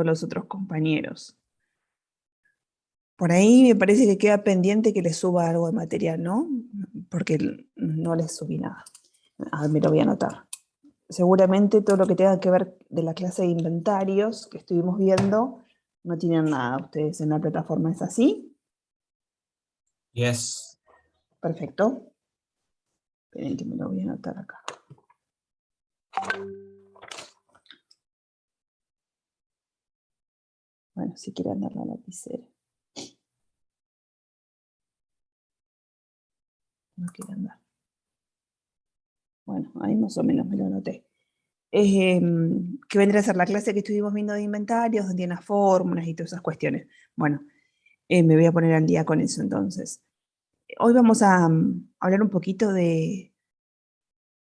todos los otros compañeros. Por ahí me parece que queda pendiente que les suba algo de material, ¿no? Porque no les subí nada. Me lo voy a anotar. Seguramente todo lo que tenga que ver de la clase de inventarios que estuvimos viendo, no tienen nada ustedes en la plataforma, ¿es así? Yes. Perfecto. Esperen que me lo voy a anotar acá. Bueno, si quieren dar la lapicera. No quiere andar. Bueno, ahí más o menos me lo anoté. Que vendría a ser la clase que estuvimos viendo de inventarios, donde tiene las fórmulas y todas esas cuestiones. Bueno, me voy a poner al día con eso entonces. Hoy vamos a hablar un poquito de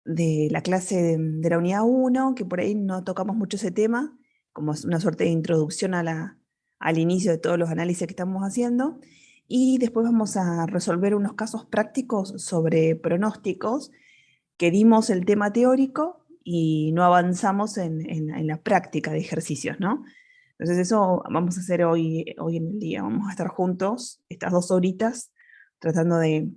la clase de la unidad 1, que por ahí no tocamos mucho ese tema, como es una suerte de introducción al inicio de todos los análisis que estamos haciendo. Y después vamos a resolver unos casos prácticos sobre pronósticos, que dimos el tema teórico y no avanzamos en la práctica de ejercicios, ¿no? Entonces eso vamos a hacer hoy en el día. Vamos a estar juntos estas 2 horitas tratando de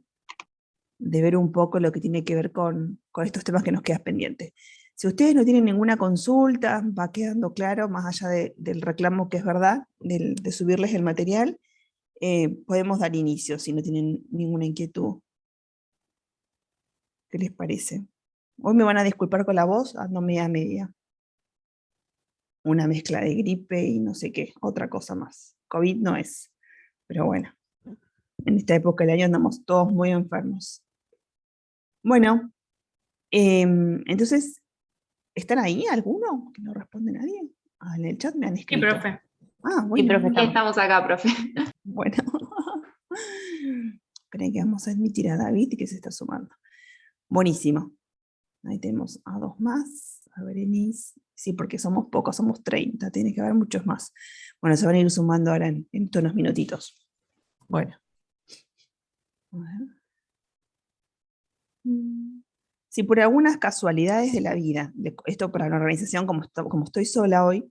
ver un poco lo que tiene que ver con estos temas que nos quedan pendientes. Si ustedes no tienen ninguna consulta, va quedando claro, más allá del reclamo que es verdad, de subirles el material, podemos dar inicio si no tienen ninguna inquietud. ¿Qué les parece? Hoy me van a disculpar con la voz, ando media media. Una mezcla de gripe y no sé qué, otra cosa más. COVID no es, pero bueno, en esta época del año andamos todos muy enfermos. Bueno, entonces, ¿están ahí alguno? ¿Que no responde nadie? Ah, en el chat me han Sí, escrito. profe. Ah, Sí, bueno. profe, estamos acá, profe. Bueno. Esperen que vamos a admitir a David que se está sumando. Buenísimo. Ahí tenemos a 2 más. A Berenice. Sí, porque somos pocos, somos 30. Tiene que haber muchos más. Bueno, se van a ir sumando ahora en unos minutitos. Bueno. A ver. Si por algunas casualidades de la vida, esto para la organización, como estoy sola hoy,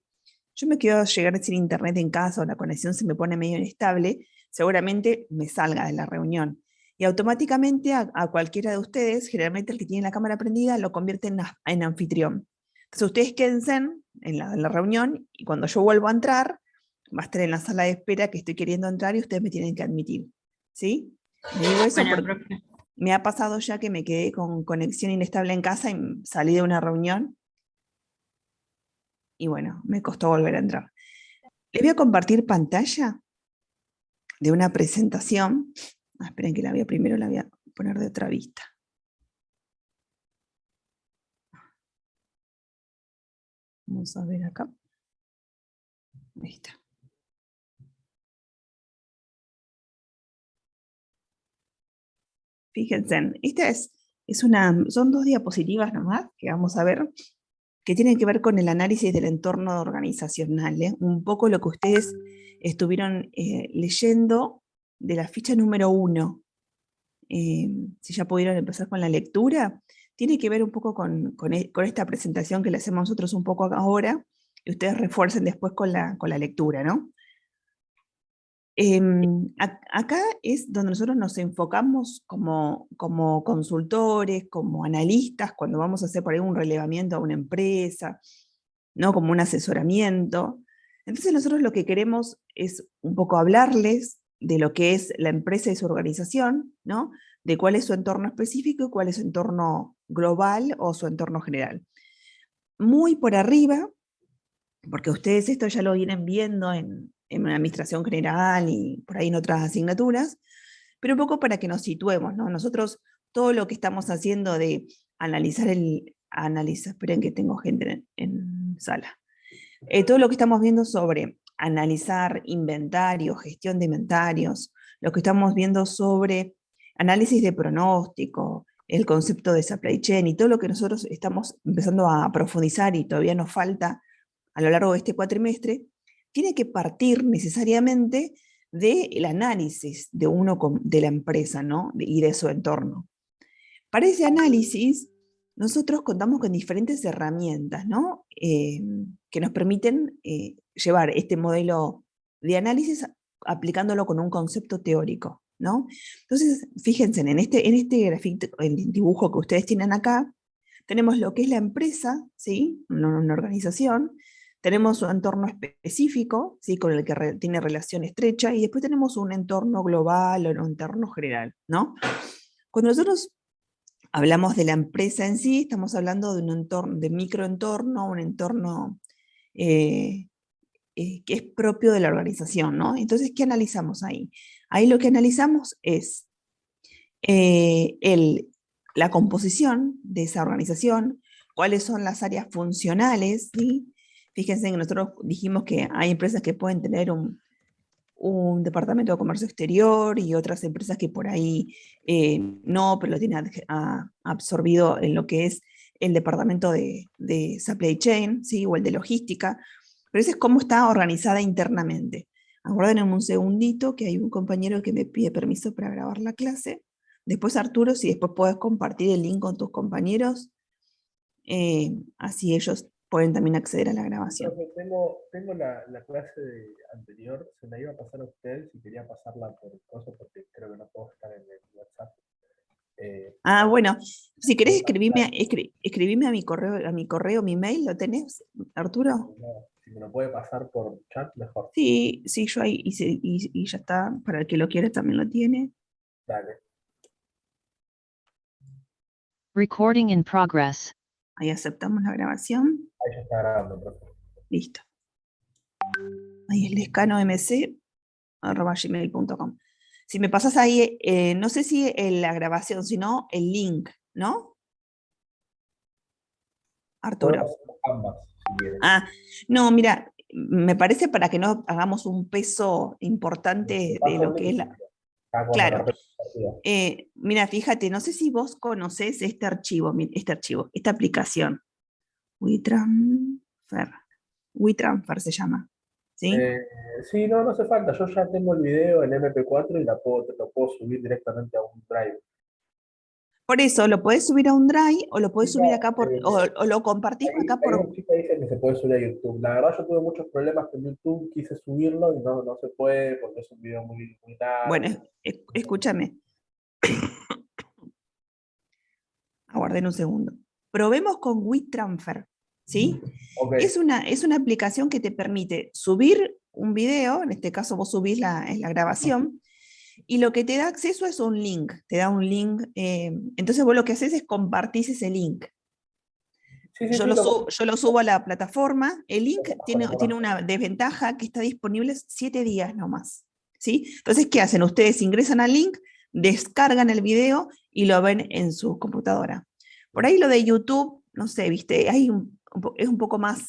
yo me quedo llegar sin internet en casa o la conexión se me pone medio inestable, seguramente me salga de la reunión. Y automáticamente a cualquiera de ustedes, generalmente el que tiene la cámara prendida, lo convierte en anfitrión. Entonces ustedes quédense en la reunión y cuando yo vuelvo a entrar, va a estar en la sala de espera que estoy queriendo entrar y ustedes me tienen que admitir. ¿Sí? Le digo eso Bueno, porque profe. me ha pasado ya que me quedé con conexión inestable en casa y salí de una reunión y bueno, me costó volver a entrar. Les voy a compartir pantalla de una presentación. Esperen que primero la voy a poner de otra vista. Vamos a ver acá. Ahí está. Fíjense, son 2 diapositivas nomás que vamos a ver, que tienen que ver con el análisis del entorno organizacional. Un poco lo que ustedes estuvieron leyendo de la ficha número 1. Si ya pudieron empezar con la lectura, tiene que ver un poco con esta presentación que le hacemos nosotros un poco ahora, y ustedes refuercen después con la lectura, ¿no? Acá es donde nosotros nos enfocamos como consultores, como analistas, cuando vamos a hacer por ahí un relevamiento a una empresa, ¿no? Como un asesoramiento. Entonces nosotros lo que queremos es un poco hablarles de lo que es la empresa y su organización, ¿no? De cuál es su entorno específico y cuál es su entorno global o su entorno general. Muy por arriba, porque ustedes esto ya lo vienen viendo en una administración general y por ahí en otras asignaturas, pero un poco para que nos situemos, ¿no? Nosotros todo lo que estamos haciendo de esperen que tengo gente en sala, todo lo que estamos viendo sobre analizar inventarios, gestión de inventarios, lo que estamos viendo sobre análisis de pronóstico, el concepto de supply chain y todo lo que nosotros estamos empezando a profundizar y todavía nos falta a lo largo de este cuatrimestre, tiene que partir necesariamente del análisis de la empresa, ¿no? Y de su entorno. Para ese análisis, nosotros contamos con diferentes herramientas, ¿no? Que nos permiten llevar este modelo de análisis aplicándolo con un concepto teórico, ¿no? Entonces, fíjense, en este grafito, el dibujo que ustedes tienen acá, tenemos lo que es la empresa, ¿sí? Una organización, tenemos un entorno específico, ¿sí? Con el que tiene relación estrecha, y después tenemos un entorno global o un entorno general, ¿no? Cuando nosotros hablamos de la empresa en sí, estamos hablando de un entorno, de microentorno, un entorno eh, que es propio de la organización, ¿no? Entonces, ¿qué analizamos ahí? Ahí lo que analizamos es eh, el, la composición de esa organización, cuáles son las áreas funcionales, ¿sí? Fíjense que nosotros dijimos que hay empresas que pueden tener un departamento de comercio exterior y otras empresas que por ahí no, pero lo tienen absorbido en lo que es el departamento de supply chain, ¿sí? O el de logística, pero ese es cómo está organizada internamente. Aguarden un segundito que hay un compañero que me pide permiso para grabar la clase. Después Arturo, si después puedes compartir el link con tus compañeros, así ellos pueden también acceder a la grabación. Profe, tengo la clase anterior, se la iba a pasar a usted si quería pasarla por cosas porque creo que no puedo estar en el WhatsApp. Ah, bueno, si querés Voy a pasar, escribime a mi correo, mi mail, ¿lo tenés, Arturo? si me lo puede pasar por chat, mejor. Sí, sí, yo ahí y ya está, para el que lo quiera también lo tiene. Dale. Recording in progress. Ahí aceptamos la grabación, Ahí ya está grabando, profe. listo. Ahí es lescanomc@gmail.com. Si me pasas ahí, no sé si la grabación, sino el link, ¿no? Puedo Arturo. pasar ambas, si quiere. Ah, no, mira, me parece para que no hagamos un peso Le importante de paso lo el que es link, la... acá con la Claro, carpeta compartida. mira, fíjate, no sé si vos conocés esta aplicación, WeTransfer. WeTransfer se llama, ¿sí? Eh, sí, no hace falta. Yo ya tengo el video en MP4 y lo puedo subir directamente a un drive. Por eso lo podés subir a un Drive o lo podés Chica, subir acá eh, o lo compartís acá Ahí por... una chica dice que se puede subir a YouTube. La verdad, yo tuve muchos problemas con YouTube, quise subirlo y no se puede porque es un video muy Bueno, largo. escúchame, aguarden un segundo. Probemos con WeTransfer, ¿sí? Ok, Es una aplicación que te permite subir un video, en este caso vos subís la grabación, y lo que te da acceso es un link, te da un link, entonces vos lo que haces es compartís ese link. Yo sí, lo subo a la plataforma, el link lo tiene conozco. una desventaja que está disponible 7 días nomás, ¿sí? Entonces, ¿qué hacen? Ustedes ingresan al link, descargan el video y lo ven en su computadora. Por ahí lo de YouTube, no sé, viste, es un poco más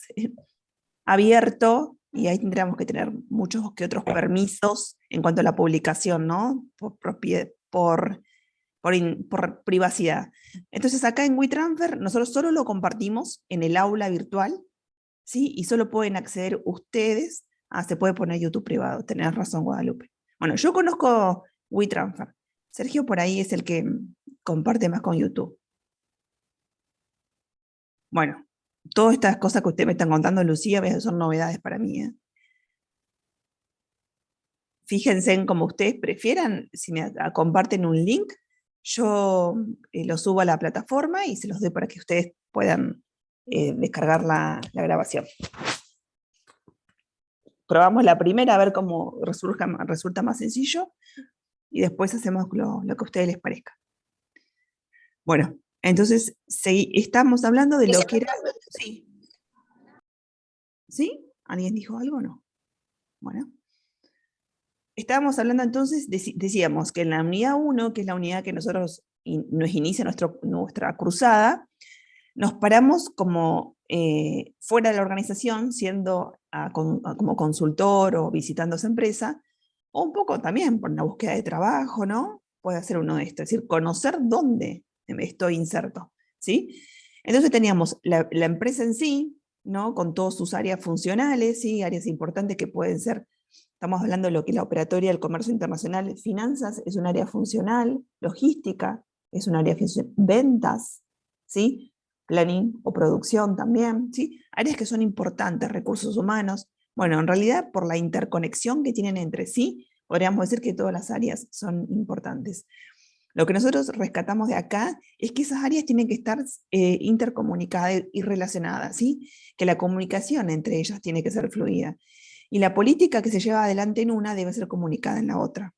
abierto y ahí tendríamos que tener muchos que otros permisos en cuanto a la publicación, ¿no? Por privacidad. Entonces acá en WeTransfer nosotros solo lo compartimos en el aula virtual, ¿sí? Y solo pueden acceder ustedes, se puede poner YouTube privado, tenés razón, Guadalupe. Bueno, yo conozco WeTransfer. Sergio por ahí es el que comparte más con YouTube. Bueno, todas estas cosas que ustedes me están contando, Lucía, son novedades para mí, ¿eh? Fíjense en cómo ustedes prefieran, si me comparten un link, yo lo subo a la plataforma y se los doy para que ustedes puedan descargar la grabación. Probamos la primera a ver cómo resulta más sencillo y después hacemos lo que a ustedes les parezca. Bueno, entonces estamos hablando de lo que era... Sí. ¿Sí? ¿Alguien dijo algo o no? Bueno. Estábamos hablando entonces, decíamos que en la unidad 1, que es la unidad que nosotros nos inicia nuestra cruzada, nos paramos como fuera de la organización, siendo como consultor o visitando esa empresa, o un poco también por una búsqueda de trabajo, ¿no? Puede ser uno de estos, es decir, conocer dónde estoy inserto, ¿sí? Entonces teníamos la empresa en sí, ¿no? Con todas sus áreas funcionales, ¿sí? Áreas importantes que pueden ser, estamos hablando de lo que es la operatoria del comercio internacional, finanzas es un área funcional, logística es un área funcional, ventas, ¿sí? planning o producción también, ¿sí? Áreas que son importantes, recursos humanos. Bueno, en realidad, por la interconexión que tienen entre sí, podríamos decir que todas las áreas son importantes. Lo que nosotros rescatamos de acá es que esas áreas tienen que estar intercomunicadas y relacionadas, ¿sí? Que la comunicación entre ellas tiene que ser fluida. Y la política que se lleva adelante en una debe ser comunicada en la otra.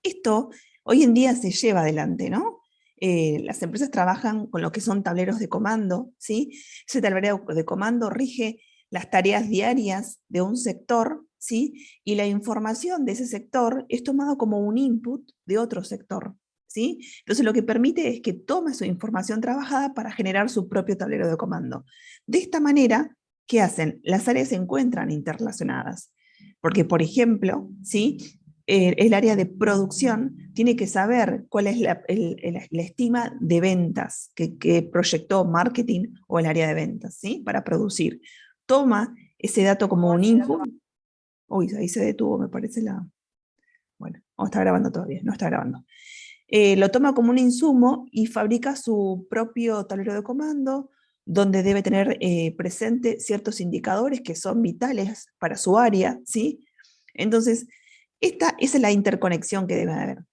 Esto hoy en día se lleva adelante, ¿no? Las empresas trabajan con lo que son tableros de comando, ¿sí? Ese tablero de comando rige las tareas diarias de un sector, ¿sí? Y la información de ese sector es tomada como un input de otro sector, ¿sí? Entonces lo que permite es que tome su información trabajada para generar su propio tablero de comando. De esta manera, ¿qué hacen? Las áreas se encuentran interrelacionadas. Porque, por ejemplo, ¿sí? El área de producción tiene que saber cuál es la estima de ventas que proyectó marketing o el área de ventas, ¿sí? Para producir. Toma ese dato como un input. Uy, ahí se detuvo, me parece la... Bueno, no está grabando todavía, no está grabando. Lo toma como un insumo y fabrica su propio tablero de comando, donde debe tener presente ciertos indicadores que son vitales para su área, ¿sí? Entonces, esa es la interconexión que debe haber.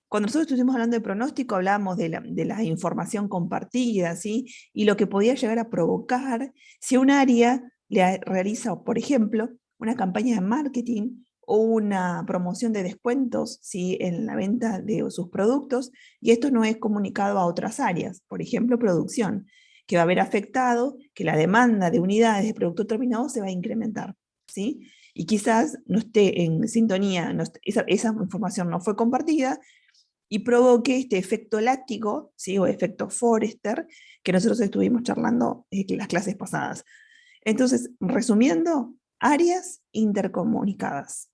Cuando nosotros estuvimos hablando de pronóstico, hablábamos de la información compartida, ¿sí? Y lo que podía llegar a provocar si un área realiza, por ejemplo, una campaña de marketing o una promoción de descuentos, ¿sí? En la venta de sus productos, y esto no es comunicado a otras áreas, por ejemplo, producción, que va a haber afectado que la demanda de unidades de producto terminado se va a incrementar, ¿sí? Y quizás no esté en sintonía, esa información no fue compartida, y provoque este efecto látigo, ¿sí? O efecto Forrester, que nosotros estuvimos charlando en las clases pasadas. Entonces, resumiendo, áreas intercomunicadas.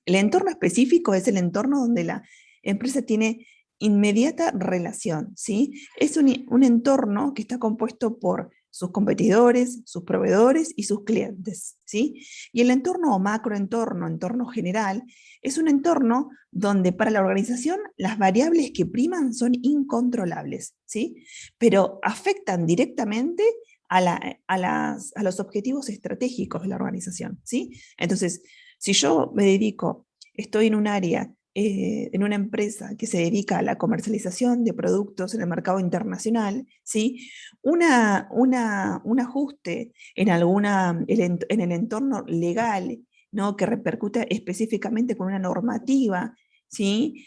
El entorno específico es el entorno donde la empresa tiene inmediata relación, ¿sí? Es un entorno que está compuesto por sus competidores, sus proveedores y sus clientes, ¿sí? Y el entorno o macroentorno, entorno general, es un entorno donde para la organización las variables que priman son incontrolables, ¿sí? Pero afectan directamente a los objetivos estratégicos de la organización, ¿sí? Entonces, si yo me dedico, estoy en un área, en una empresa que se dedica a la comercialización de productos en el mercado internacional, ¿sí? Un ajuste en, en el entorno legal, ¿no? Que repercute específicamente con una normativa, ¿sí?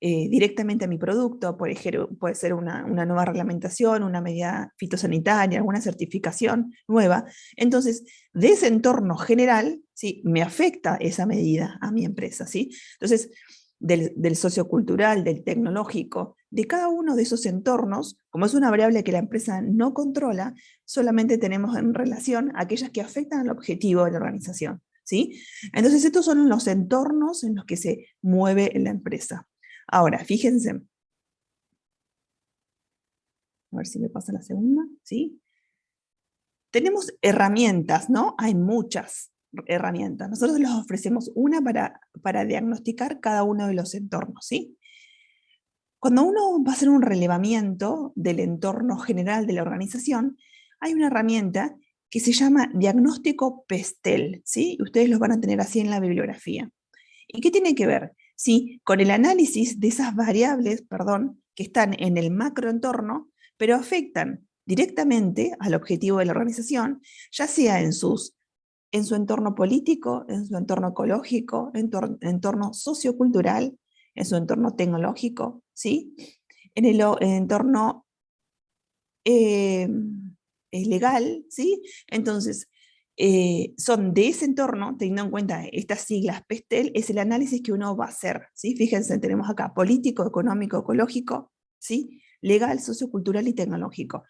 Directamente a mi producto, por ejemplo, puede ser una nueva reglamentación, una medida fitosanitaria, alguna certificación nueva. Entonces, de ese entorno general, ¿sí? Me afecta esa medida a mi empresa, ¿sí? Entonces, del sociocultural, del tecnológico, de cada uno de esos entornos, como es una variable que la empresa no controla, solamente tenemos en relación aquellas que afectan al objetivo de la organización, ¿sí? Entonces, estos son los entornos en los que se mueve la empresa. Ahora, fíjense, a ver si me pasa la segunda, ¿sí? Tenemos herramientas, ¿no? Hay muchas herramientas. Nosotros les ofrecemos una para diagnosticar cada uno de los entornos, ¿sí? Cuando uno va a hacer un relevamiento del entorno general de la organización, hay una herramienta que se llama diagnóstico PESTEL, ¿sí? Ustedes los van a tener así en la bibliografía. ¿Y qué tiene que ver? Sí, con el análisis de esas variables, perdón, que están en el macroentorno, pero afectan directamente al objetivo de la organización, ya sea en su entorno político, en su entorno ecológico, entorno sociocultural, en su entorno tecnológico, ¿sí? En el entorno legal, ¿sí? Entonces, son de ese entorno, teniendo en cuenta estas siglas PESTEL, es el análisis que uno va a hacer, ¿sí? Fíjense, tenemos acá político, económico, ecológico, ¿sí? Legal, sociocultural y tecnológico.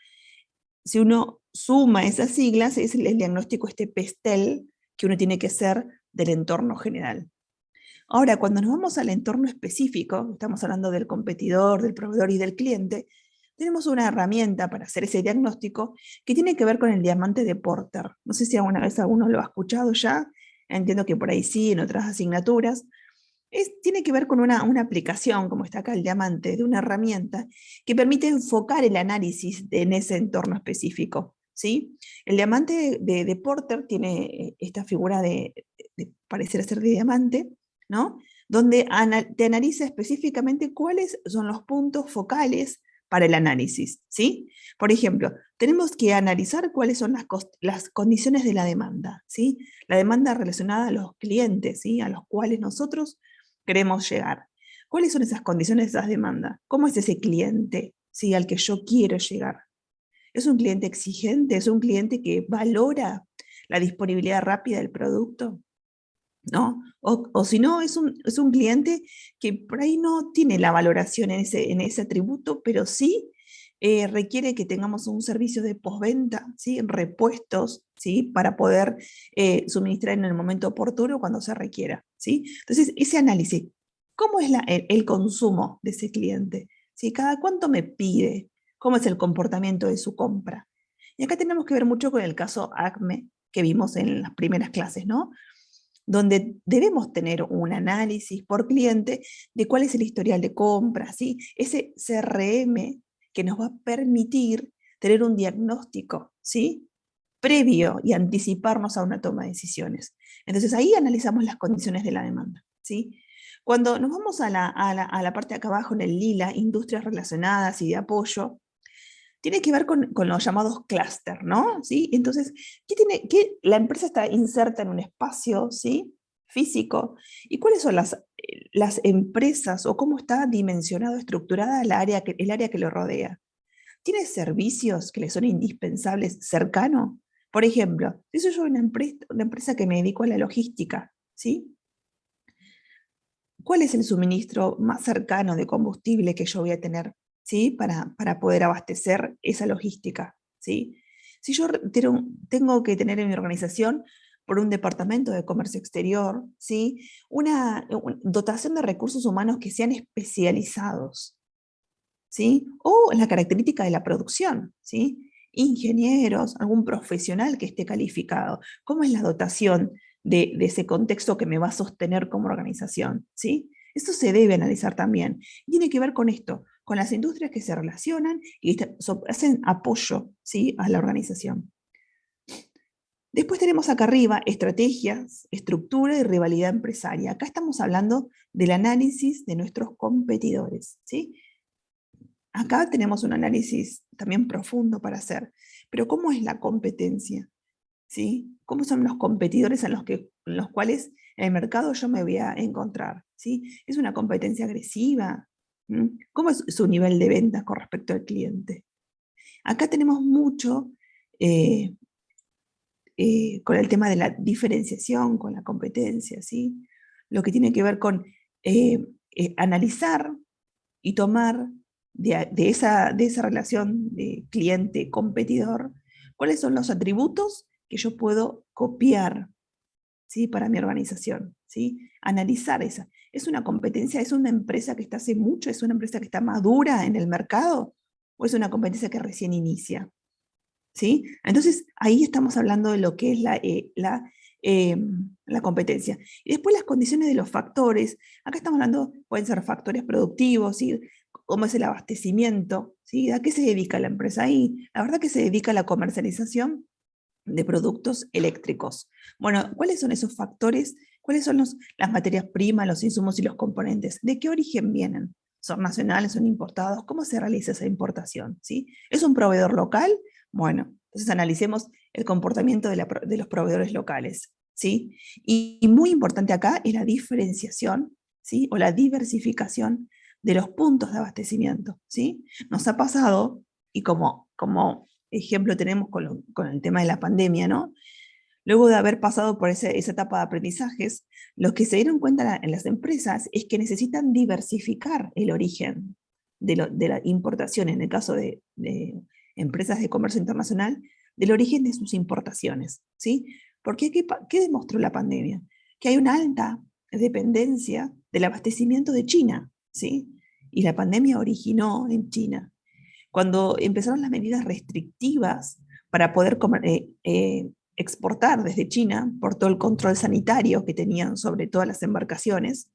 Si uno suma esas siglas, es el diagnóstico PESTEL que uno tiene que hacer del entorno general. Ahora, cuando nos vamos al entorno específico, estamos hablando del competidor, del proveedor y del cliente, tenemos una herramienta para hacer ese diagnóstico que tiene que ver con el diamante de Porter. No sé si alguna vez alguno lo ha escuchado ya, entiendo que por ahí sí, en otras asignaturas. Tiene que ver con una aplicación, como está acá el diamante, de una herramienta que permite enfocar el análisis en ese entorno específico, ¿sí? El diamante de Porter tiene esta figura de parecer ser de diamante, ¿no? Donde te analiza específicamente cuáles son los puntos focales para el análisis, ¿sí? Por ejemplo, tenemos que analizar cuáles son las condiciones de la demanda, ¿sí? La demanda relacionada a los clientes, ¿sí? A los cuales nosotros queremos llegar. ¿Cuáles son esas condiciones de esas demandas? ¿Cómo es ese cliente, ¿sí? Al que yo quiero llegar? ¿Es un cliente exigente? ¿Es un cliente que valora la disponibilidad rápida del producto? ¿No? O si no, es un cliente que por ahí no tiene la valoración en ese atributo, pero sí requiere que tengamos un servicio de postventa, ¿sí? Repuestos, ¿sí? Para poder suministrar en el momento oportuno cuando se requiera, ¿sí? Entonces, ese análisis, ¿cómo es el consumo de ese cliente? ¿Sí? ¿Cada cuánto me pide? ¿Cómo es el comportamiento de su compra? Y acá tenemos que ver mucho con el caso ACME que vimos en las primeras clases, ¿no? Donde debemos tener un análisis por cliente de cuál es el historial de compra, ¿sí? Ese CRM que nos va a permitir tener un diagnóstico, ¿sí? Previo y anticiparnos a una toma de decisiones. Entonces ahí analizamos las condiciones de la demanda, ¿sí? Cuando nos vamos a la parte de acá abajo en el lila, industrias relacionadas y de apoyo, tiene que ver con los llamados clúster, ¿no? ¿Sí? Entonces, la empresa está inserta en un espacio, ¿sí? Físico. ¿Y cuáles son las empresas o cómo está dimensionado, estructurada el área que lo rodea? ¿Tiene servicios que le son indispensables cercano? Por ejemplo, si soy yo una empresa que me dedico a la logística, ¿sí? ¿Cuál es el suministro más cercano de combustible que yo voy a tener, ¿sí? Para poder abastecer esa logística, ¿sí? Si yo tengo que tener en mi organización, por un departamento de comercio exterior, ¿sí? Una dotación de recursos humanos que sean especializados, ¿sí? O la característica de la producción, ¿sí? Ingenieros, algún profesional que esté calificado. ¿Cómo es la dotación de ese contexto que me va a sostener como organización? ¿Sí? Esto se debe analizar también. Y tiene que ver con esto, con las industrias que se relacionan y hacen apoyo, ¿sí? A la organización. Después tenemos acá arriba estrategias, estructura y rivalidad empresaria. Acá estamos hablando del análisis de nuestros competidores, ¿sí? Acá tenemos un análisis también profundo para hacer, pero ¿cómo es la competencia? ¿Sí? ¿Cómo son los competidores en los cuales en el mercado yo me voy a encontrar? ¿Sí? ¿Es una competencia agresiva? ¿Mm? ¿Cómo es su nivel de ventas con respecto al cliente? Acá tenemos mucho eh, con el tema de la diferenciación, con la competencia, ¿sí? Lo que tiene que ver con analizar y tomar de esa relación de cliente-competidor, cuáles son los atributos que yo puedo copiar, ¿sí? Para mi organización, ¿sí? Analizar esa. ¿Es una competencia? ¿Es una empresa que está hace mucho? ¿Es una empresa que está madura en el mercado? ¿O es una competencia que recién inicia? ¿Sí? Entonces, ahí estamos hablando de lo que es la competencia. Y después las condiciones de los factores. Acá estamos hablando, pueden ser factores productivos, ¿sí? Cómo es el abastecimiento, ¿sí? ¿A qué se dedica la empresa ahí? La verdad que se dedica a la comercialización de productos eléctricos. Bueno, ¿cuáles son esos factores? ¿Cuáles son las materias primas, los insumos y los componentes? ¿De qué origen vienen? ¿Son nacionales, son importados? ¿Cómo se realiza esa importación? ¿Sí? ¿Es un proveedor local? Bueno, entonces analicemos el comportamiento de los proveedores locales, ¿sí? Y muy importante acá es la diferenciación, ¿sí? O la diversificación de los puntos de abastecimiento, ¿sí? Nos ha pasado, y como ejemplo tenemos con el tema de la pandemia, ¿no? Luego de haber pasado por esa etapa de aprendizajes, lo que se dieron cuenta en las empresas es que necesitan diversificar el origen de la importación, en el caso de empresas de comercio internacional, del origen de sus importaciones, ¿sí? Porque ¿qué demostró la pandemia? Que hay una alta dependencia del abastecimiento de China, ¿sí? Y la pandemia originó en China. Cuando empezaron las medidas restrictivas para poder exportar desde China por todo el control sanitario que tenían sobre todas las embarcaciones,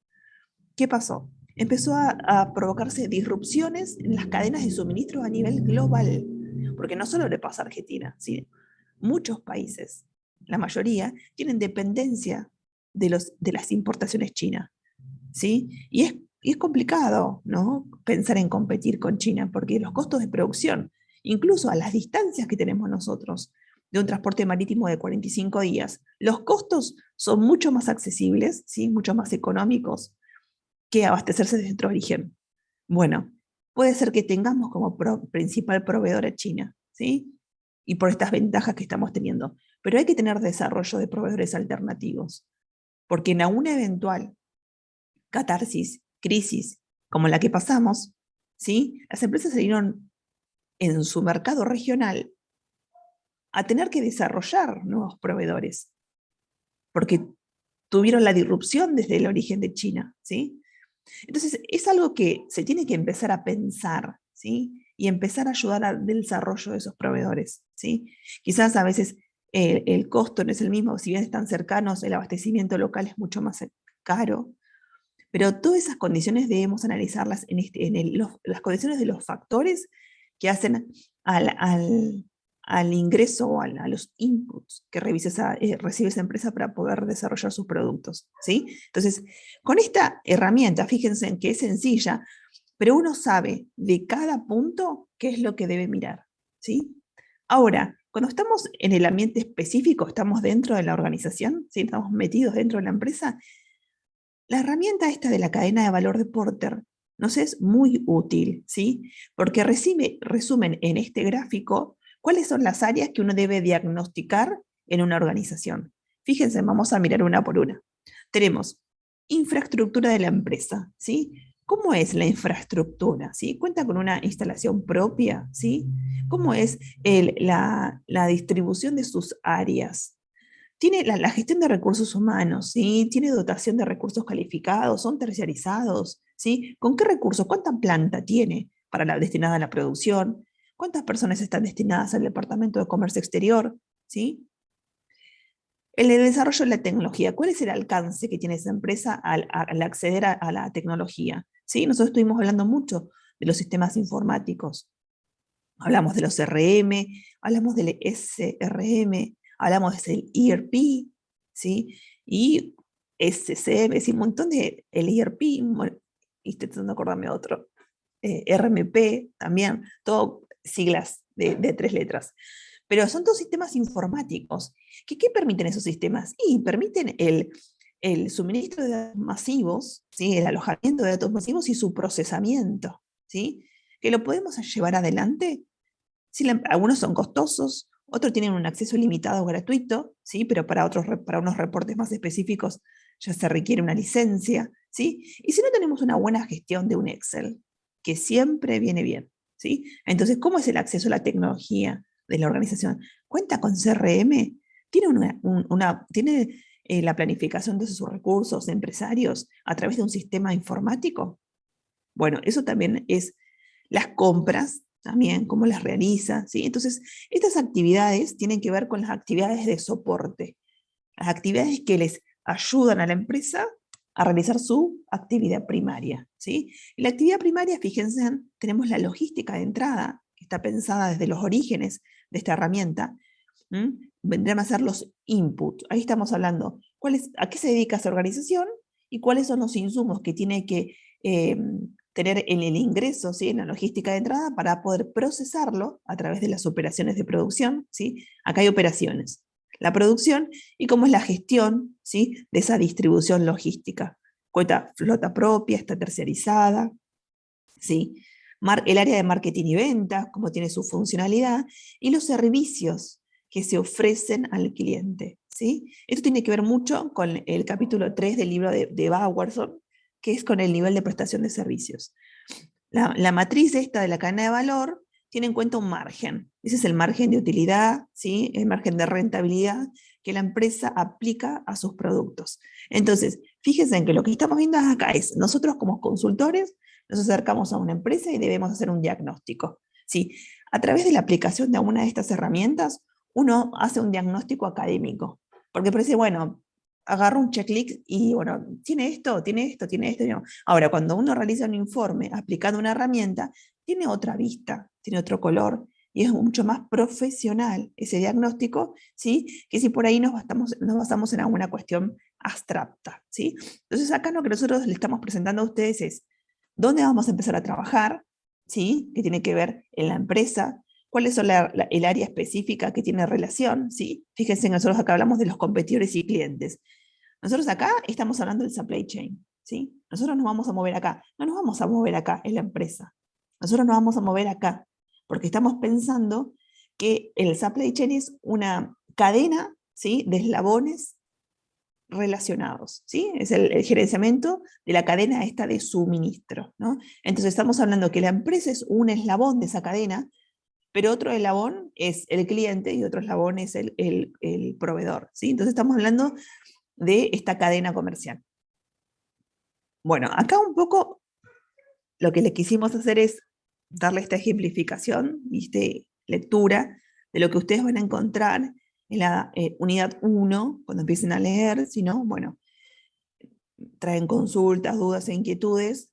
¿qué pasó? Empezó a provocarse disrupciones en las cadenas de suministro a nivel global, porque no solo le pasa a Argentina, ¿sí? Muchos países, la mayoría, tienen dependencia de las importaciones chinas, ¿sí? Y es complicado, ¿no? Pensar en competir con China, porque los costos de producción, incluso a las distancias que tenemos nosotros, de un transporte marítimo de 45 días, los costos son mucho más accesibles, ¿sí? Mucho más económicos que abastecerse de nuestro origen. Bueno, puede ser que tengamos como principal proveedor a China, ¿sí? Y por estas ventajas que estamos teniendo. Pero hay que tener desarrollo de proveedores alternativos, porque en una eventual catarsis, crisis, como la que pasamos, ¿sí? Las empresas se dieron en su mercado regional a tener que desarrollar nuevos proveedores, porque tuvieron la disrupción desde el origen de China, ¿sí? Entonces, es algo que se tiene que empezar a pensar, ¿sí? Y empezar a ayudar al desarrollo de esos proveedores, ¿sí? Quizás a veces el costo no es el mismo, si bien están cercanos, el abastecimiento local es mucho más caro, pero todas esas condiciones debemos analizarlas las condiciones de los factores que hacen al ingreso o a los inputs que recibe esa empresa para poder desarrollar sus productos, ¿sí? Entonces, con esta herramienta, fíjense en que es sencilla, pero uno sabe de cada punto qué es lo que debe mirar, ¿sí? Ahora, cuando estamos en el ambiente específico, estamos dentro de la organización, ¿sí? Estamos metidos dentro de la empresa, la herramienta esta de la cadena de valor de Porter nos es muy útil, ¿sí? Porque resumen en este gráfico cuáles son las áreas que uno debe diagnosticar en una organización. Fíjense, vamos a mirar una por una. Tenemos infraestructura de la empresa, ¿sí? ¿Cómo es la infraestructura? ¿Sí? ¿Cuenta con una instalación propia? ¿Sí? ¿Cómo es la distribución de sus áreas? Tiene la gestión de recursos humanos, ¿sí? Tiene dotación de recursos calificados, son terciarizados, ¿sí? ¿Con qué recursos? ¿Cuánta planta tiene destinada a la producción? ¿Cuántas personas están destinadas al departamento de comercio exterior? ¿Sí? El desarrollo de la tecnología, ¿cuál es el alcance que tiene esa empresa al acceder a la tecnología? ¿Sí? Nosotros estuvimos hablando mucho de los sistemas informáticos. Hablamos de los CRM, hablamos del SRM, hablamos del ERP, ¿sí? Y SCM, es un montón de, el ERP, y estoy tratando de acordarme de otro, RMP también, todo siglas de 3 letras. Pero son todos sistemas informáticos. ¿Qué permiten esos sistemas? Y permiten el suministro de datos masivos, ¿sí? El alojamiento de datos masivos y su procesamiento, ¿sí? Que lo podemos llevar adelante. Sí, algunos son costosos, otros tienen un acceso limitado gratuito, ¿sí? Pero para unos reportes más específicos ya se requiere una licencia, ¿sí? Y si no tenemos una buena gestión de un Excel, que siempre viene bien, ¿sí? Entonces, ¿cómo es el acceso a la tecnología de la organización? ¿Cuenta con CRM? ¿Tiene la planificación de sus recursos empresarios a través de un sistema informático? Bueno, eso también es las compras, también, cómo las realiza, ¿sí? Entonces, estas actividades tienen que ver con las actividades de soporte, las actividades que les ayudan a la empresa a realizar su actividad primaria, ¿sí? Y la actividad primaria, fíjense, tenemos la logística de entrada, que está pensada desde los orígenes de esta herramienta. Vendrán a ser los inputs. Ahí estamos hablando a qué se dedica esa organización y cuáles son los insumos que tiene que tener en el ingreso, ¿sí? En la logística de entrada para poder procesarlo a través de las operaciones de producción, ¿sí? Acá hay operaciones. La producción y cómo es la gestión, ¿sí? De esa distribución logística. Cuenta flota propia, está terciarizada, ¿sí? El área de marketing y ventas, cómo tiene su funcionalidad, y los servicios que se ofrecen al cliente, ¿sí? Esto tiene que ver mucho con el capítulo 3 del libro de Bauerson, que es con el nivel de prestación de servicios. La matriz esta de la cadena de valor tiene en cuenta un margen. Ese es el margen de utilidad, ¿sí? El margen de rentabilidad que la empresa aplica a sus productos. Entonces, fíjense en que lo que estamos viendo acá es, nosotros como consultores nos acercamos a una empresa y debemos hacer un diagnóstico. ¿Sí? A través de la aplicación de alguna de estas herramientas, uno hace un diagnóstico académico, porque parece, bueno, agarro un checklist y, bueno, tiene esto, tiene esto, tiene esto. No. Ahora, cuando uno realiza un informe aplicando una herramienta, tiene otra vista, tiene otro color, y es mucho más profesional ese diagnóstico, ¿sí? Que si por ahí nos basamos en alguna cuestión abstracta, ¿sí? Entonces, acá lo que nosotros le estamos presentando a ustedes es dónde vamos a empezar a trabajar, ¿sí? Que tiene que ver en la empresa, cuáles son el área específica que tiene relación, ¿sí? Fíjense, nosotros acá hablamos de los competidores y clientes. Nosotros acá estamos hablando del supply chain, ¿sí? Nosotros nos vamos a mover acá, no nos vamos a mover acá en la empresa. Nosotros nos vamos a mover acá, porque estamos pensando que el supply chain es una cadena, ¿sí? De eslabones relacionados, ¿sí? Es el gerenciamiento de la cadena esta de suministro, ¿no? Entonces estamos hablando que la empresa es un eslabón de esa cadena, pero otro eslabón es el cliente y otro eslabón es el proveedor, ¿sí? Entonces estamos hablando de esta cadena comercial. Bueno, acá un poco lo que le quisimos hacer es darle esta ejemplificación y esta lectura de lo que ustedes van a encontrar en la unidad 1, cuando empiecen a leer, si no, bueno, traen consultas, dudas e inquietudes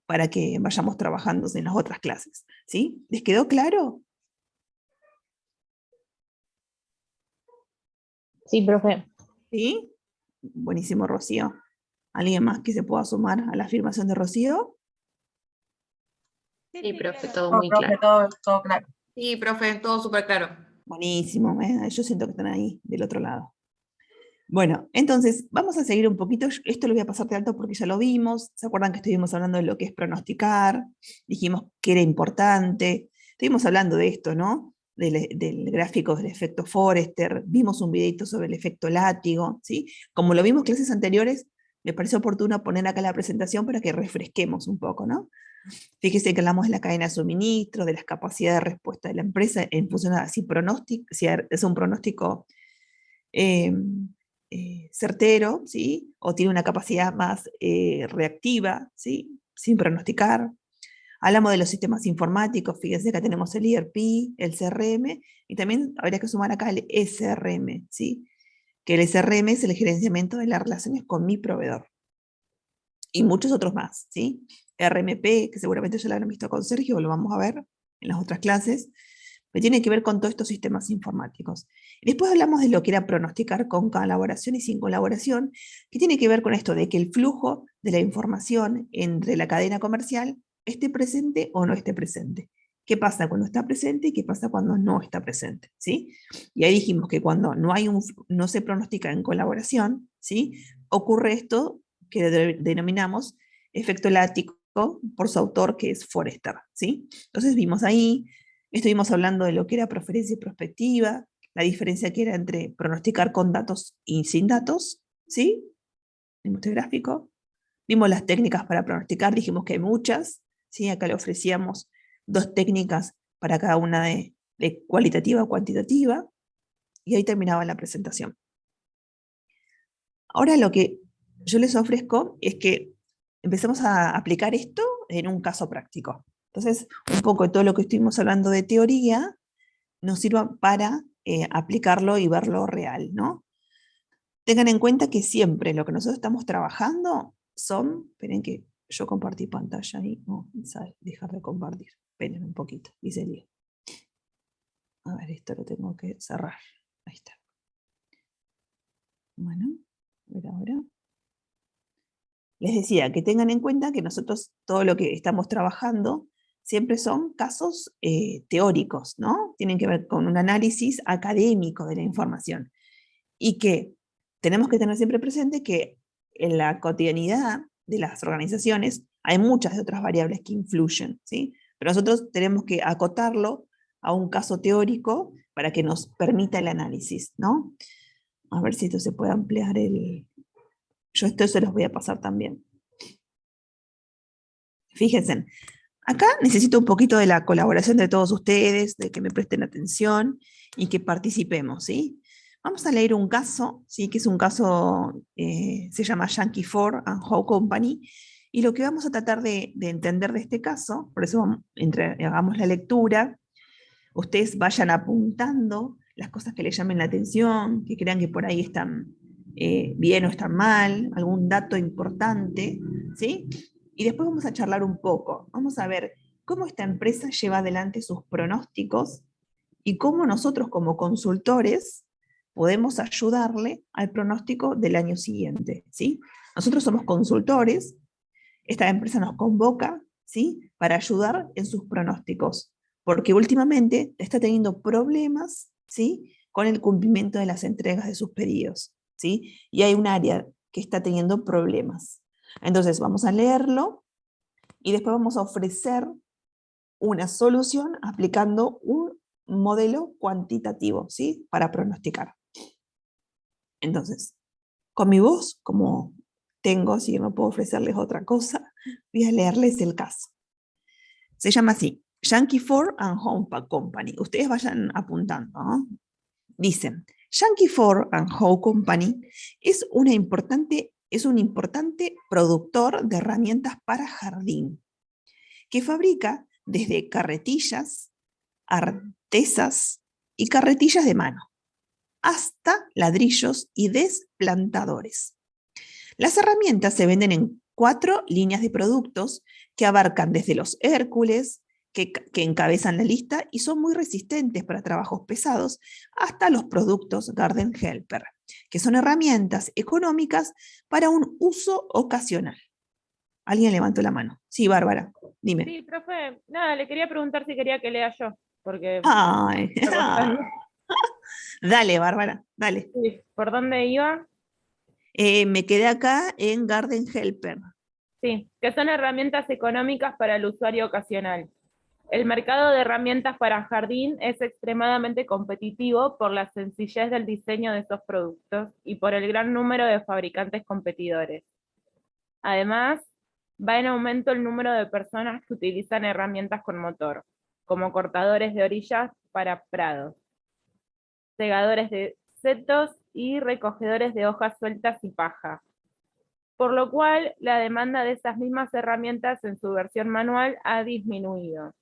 para que vayamos trabajando en las otras clases, ¿sí? ¿Les quedó claro? Sí, profe. ¿Sí? Buenísimo, Rocío. ¿Alguien más que se pueda sumar a la afirmación de Rocío? Sí, profe, todo No, muy profe, claro. todo claro. Sí, profe, todo súper claro. Buenísimo, yo siento que están ahí del otro lado. Bueno, entonces vamos a seguir un poquito. Esto lo voy a pasar de alto porque ya lo vimos. ¿Se acuerdan que estuvimos hablando de lo que es pronosticar? Dijimos que era importante. Estuvimos hablando de esto, ¿no? Del gráfico del efecto Forrester. Vimos un videito sobre el efecto látigo, ¿sí? Como lo vimos en clases anteriores, me pareció oportuno poner acá la presentación para que refresquemos un poco, ¿no? Fíjese que hablamos de la cadena de suministro, de las capacidades de respuesta de la empresa en función a si es un pronóstico eh, certero, ¿sí? O tiene una capacidad más reactiva, ¿sí? Sin pronosticar. Hablamos de los sistemas informáticos, fíjense que tenemos el ERP, el CRM, y también habría que sumar acá el SRM, ¿sí? Que el SRM es el gerenciamiento de las relaciones con mi proveedor. Y muchos otros más, ¿sí? RMP, que seguramente ya lo habrán visto con Sergio, lo vamos a ver en las otras clases, que tiene que ver con todos estos sistemas informáticos. Y después hablamos de lo que era pronosticar con colaboración y sin colaboración, que tiene que ver con esto de que el flujo de la información entre la cadena comercial esté presente o no esté presente. ¿Qué pasa cuando está presente y qué pasa cuando no está presente? ¿Sí? Y ahí dijimos que cuando no se pronostica en colaboración, ¿sí? Ocurre esto que denominamos efecto látigo por su autor, que es Forrester, ¿sí? Entonces vimos ahí, estuvimos hablando de lo que era preferencia y prospectiva, la diferencia que era entre pronosticar con datos y sin datos, ¿sí? Vimos este gráfico. Vimos las técnicas para pronosticar, dijimos que hay muchas, ¿sí? Acá le ofrecíamos 2 técnicas para cada una de cualitativa o cuantitativa, y ahí terminaba la presentación. Ahora lo que yo les ofrezco es que empecemos a aplicar esto en un caso práctico. Entonces, un poco de todo lo que estuvimos hablando de teoría nos sirva para aplicarlo y verlo real, ¿no? Tengan en cuenta que siempre lo que nosotros estamos trabajando son, esperen que yo compartí pantalla ahí, no, dejar de compartir, esperen un poquito, dice Lía. A ver, esto lo tengo que cerrar, ahí está. Bueno, a ver ahora. Les decía que tengan en cuenta que nosotros todo lo que estamos trabajando siempre son casos teóricos, ¿no? Tienen que ver con un análisis académico de la información. Y que tenemos que tener siempre presente que en la cotidianidad de las organizaciones hay muchas de otras variables que influyen, ¿sí? Pero nosotros tenemos que acotarlo a un caso teórico para que nos permita el análisis, ¿no? A ver si esto se puede ampliar Yo esto se los voy a pasar también. Fíjense, acá necesito un poquito de la colaboración de todos ustedes, de que me presten atención y que participemos, ¿sí? Vamos a leer un caso, ¿sí? Que es un caso, se llama Yankee Ford and Howe Company, y lo que vamos a tratar de entender de este caso, por eso hagamos la lectura, ustedes vayan apuntando las cosas que les llamen la atención, que crean que por ahí están bien o están mal, algún dato importante, ¿sí? Y después vamos a charlar un poco. Vamos a ver cómo esta empresa lleva adelante sus pronósticos y cómo nosotros como consultores podemos ayudarle al pronóstico del año siguiente, ¿sí? Nosotros somos consultores, esta empresa nos convoca, ¿sí? Para ayudar en sus pronósticos, porque últimamente está teniendo problemas, ¿sí? Con el cumplimiento de las entregas de sus pedidos, ¿sí? Y hay un área que está teniendo problemas. Entonces vamos a leerlo y después vamos a ofrecer una solución aplicando un modelo cuantitativo, ¿sí? Para pronosticar. Entonces, con mi voz, como tengo, si no puedo ofrecerles otra cosa, voy a leerles el caso. Se llama así, Yankee Ford and Home Company. Ustedes vayan apuntando, ¿no? Dicen, Yankee Ford and Home Company es un importante productor de herramientas para jardín, que fabrica desde carretillas, artesas y carretillas de mano, hasta ladrillos y desplantadores. Las herramientas se venden en 4 líneas de productos que abarcan desde los Hércules, que encabezan la lista y son muy resistentes para trabajos pesados, hasta los productos Garden Helper, que son herramientas económicas para un uso ocasional. ¿Alguien levantó la mano? Sí, Bárbara, dime. Sí, profe, nada, le quería preguntar si quería que lea yo, porque Ay, está costando. dale, Bárbara, dale. Sí, ¿por dónde iba? Me quedé acá en Garden Helper. Sí, que son herramientas económicas para el usuario ocasional. El mercado de herramientas para jardín es extremadamente competitivo por la sencillez del diseño de estos productos y por el gran número de fabricantes competidores. Además, va en aumento el número de personas que utilizan herramientas con motor, como cortadores de orillas para prados, segadores de setos y recogedores de hojas sueltas y paja, por lo cual la demanda de esas mismas herramientas en su versión manual ha disminuido.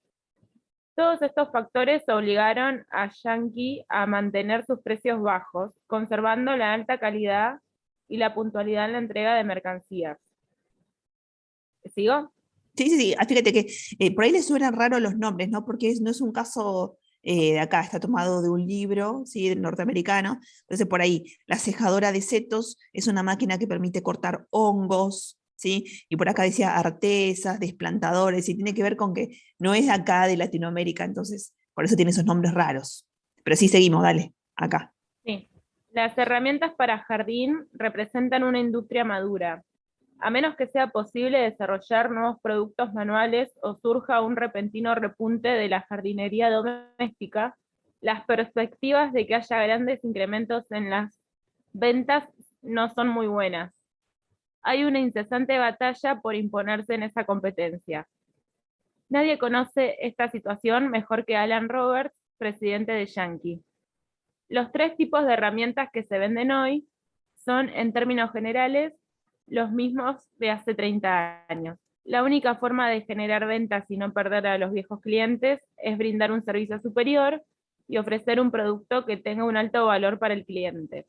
Todos estos factores obligaron a Yankee a mantener sus precios bajos, conservando la alta calidad y la puntualidad en la entrega de mercancías. ¿Sigo? Sí, sí, sí. Fíjate que por ahí les suenan raros los nombres, ¿no? Porque no es un caso de acá, está tomado de un libro, ¿sí? Norteamericano. Entonces, por ahí, la cejadora de setos es una máquina que permite cortar hongos, ¿sí? Y por acá decía artesas, desplantadores, y tiene que ver con que no es de acá, de Latinoamérica, entonces, por eso tiene esos nombres raros. Pero sí, seguimos, dale, acá. Sí. Las herramientas para jardín representan una industria madura. A menos que sea posible desarrollar nuevos productos manuales o surja un repentino repunte de la jardinería doméstica, las perspectivas de que haya grandes incrementos en las ventas no son muy buenas. Hay una incesante batalla por imponerse en esa competencia. Nadie conoce esta situación mejor que Alan Roberts, presidente de Yankee. Los 3 tipos de herramientas que se venden hoy son, en términos generales, los mismos de hace 30 años. La única forma de generar ventas y no perder a los viejos clientes es brindar un servicio superior y ofrecer un producto que tenga un alto valor para el cliente.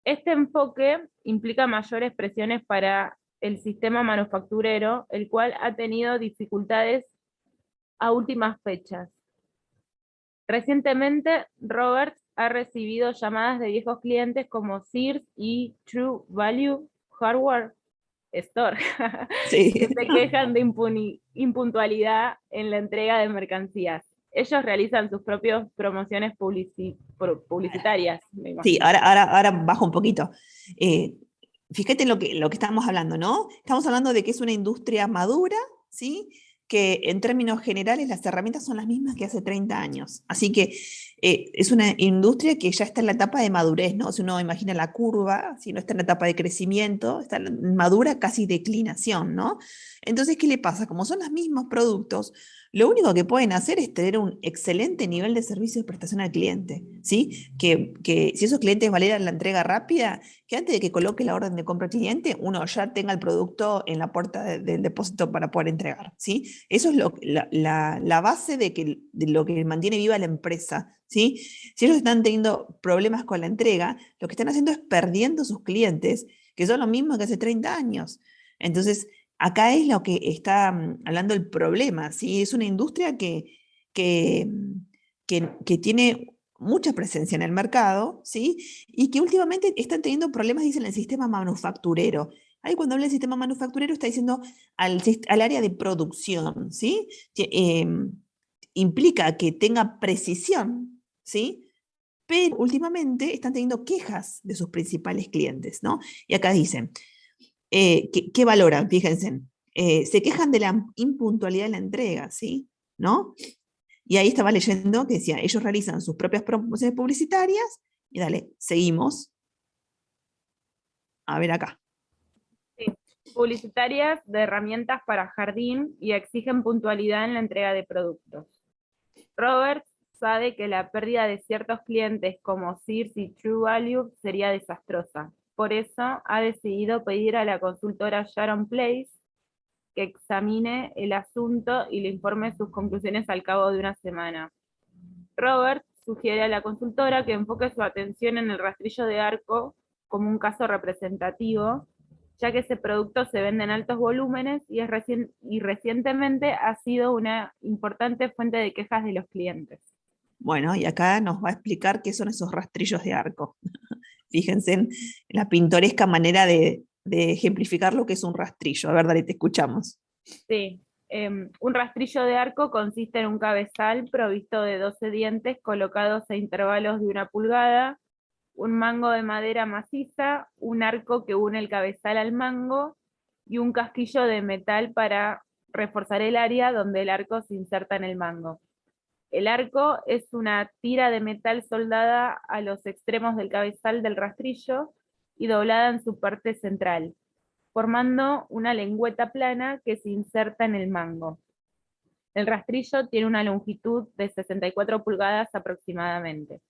Este enfoque implica mayores presiones para el sistema manufacturero, el cual ha tenido dificultades a últimas fechas. Recientemente, Roberts ha recibido llamadas de viejos clientes como Sears y True Value Hardware Store, Sí. que se quejan de impuntualidad en la entrega de mercancías. Ellos realizan sus propias promociones publicitarias. Sí, ahora bajo un poquito. Fíjate en lo que estamos hablando, ¿no? Estamos hablando de que es una industria madura, ¿sí? Que en términos generales las herramientas son las mismas que hace 30 años. Así que es una industria que ya está en la etapa de madurez, ¿no? Si uno imagina la curva, si no está en la etapa de crecimiento, está en madura casi declinación, ¿no? Entonces, ¿qué le pasa? Como son los mismos productos, lo único que pueden hacer es tener un excelente nivel de servicio de prestación al cliente, ¿sí? Que si esos clientes valoran la entrega rápida, que antes de que coloque la orden de compra al cliente, uno ya tenga el producto en la puerta del depósito para poder entregar, ¿sí? Eso es la base de lo que mantiene viva la empresa, ¿sí? Si ellos están teniendo problemas con la entrega, lo que están haciendo es perdiendo sus clientes, que son lo mismo que hace 30 años. Entonces, acá es lo que está hablando el problema, ¿sí? Es una industria que, que tiene mucha presencia en el mercado, ¿sí? Y que últimamente están teniendo problemas, dicen, en el sistema manufacturero. Ahí cuando habla del sistema manufacturero está diciendo al área de producción, ¿sí? Implica que tenga precisión, ¿sí? Pero últimamente están teniendo quejas de sus principales clientes, ¿no? Y acá dicen, ¿qué valoran? Fíjense, se quejan de la impuntualidad de la entrega, ¿sí? ¿No? Y ahí estaba leyendo que decía, ellos realizan sus propias promociones publicitarias, y dale, seguimos. A ver acá. Sí. Publicitarias de herramientas para jardín y exigen puntualidad en la entrega de productos. Robert sabe que la pérdida de ciertos clientes como Sears y True Value sería desastrosa. Por eso ha decidido pedir a la consultora Sharon Place que examine el asunto y le informe sus conclusiones al cabo de una semana. Robert sugiere a la consultora que enfoque su atención en el rastrillo de arco como un caso representativo, ya que ese producto se vende en altos volúmenes y recientemente ha sido una importante fuente de quejas de los clientes. Bueno, y acá nos va a explicar qué son esos rastrillos de arco. Fíjense en la pintoresca manera de ejemplificar lo que es un rastrillo. A ver, dale, te escuchamos. Sí, un rastrillo de arco consiste en un cabezal provisto de 12 dientes colocados a intervalos de 1 pulgada, un mango de madera maciza, un arco que une el cabezal al mango y un casquillo de metal para reforzar el área donde el arco se inserta en el mango. El arco es una tira de metal soldada a los extremos del cabezal del rastrillo y doblada en su parte central, formando una lengüeta plana que se inserta en el mango. El rastrillo tiene una longitud de 64 pulgadas aproximadamente.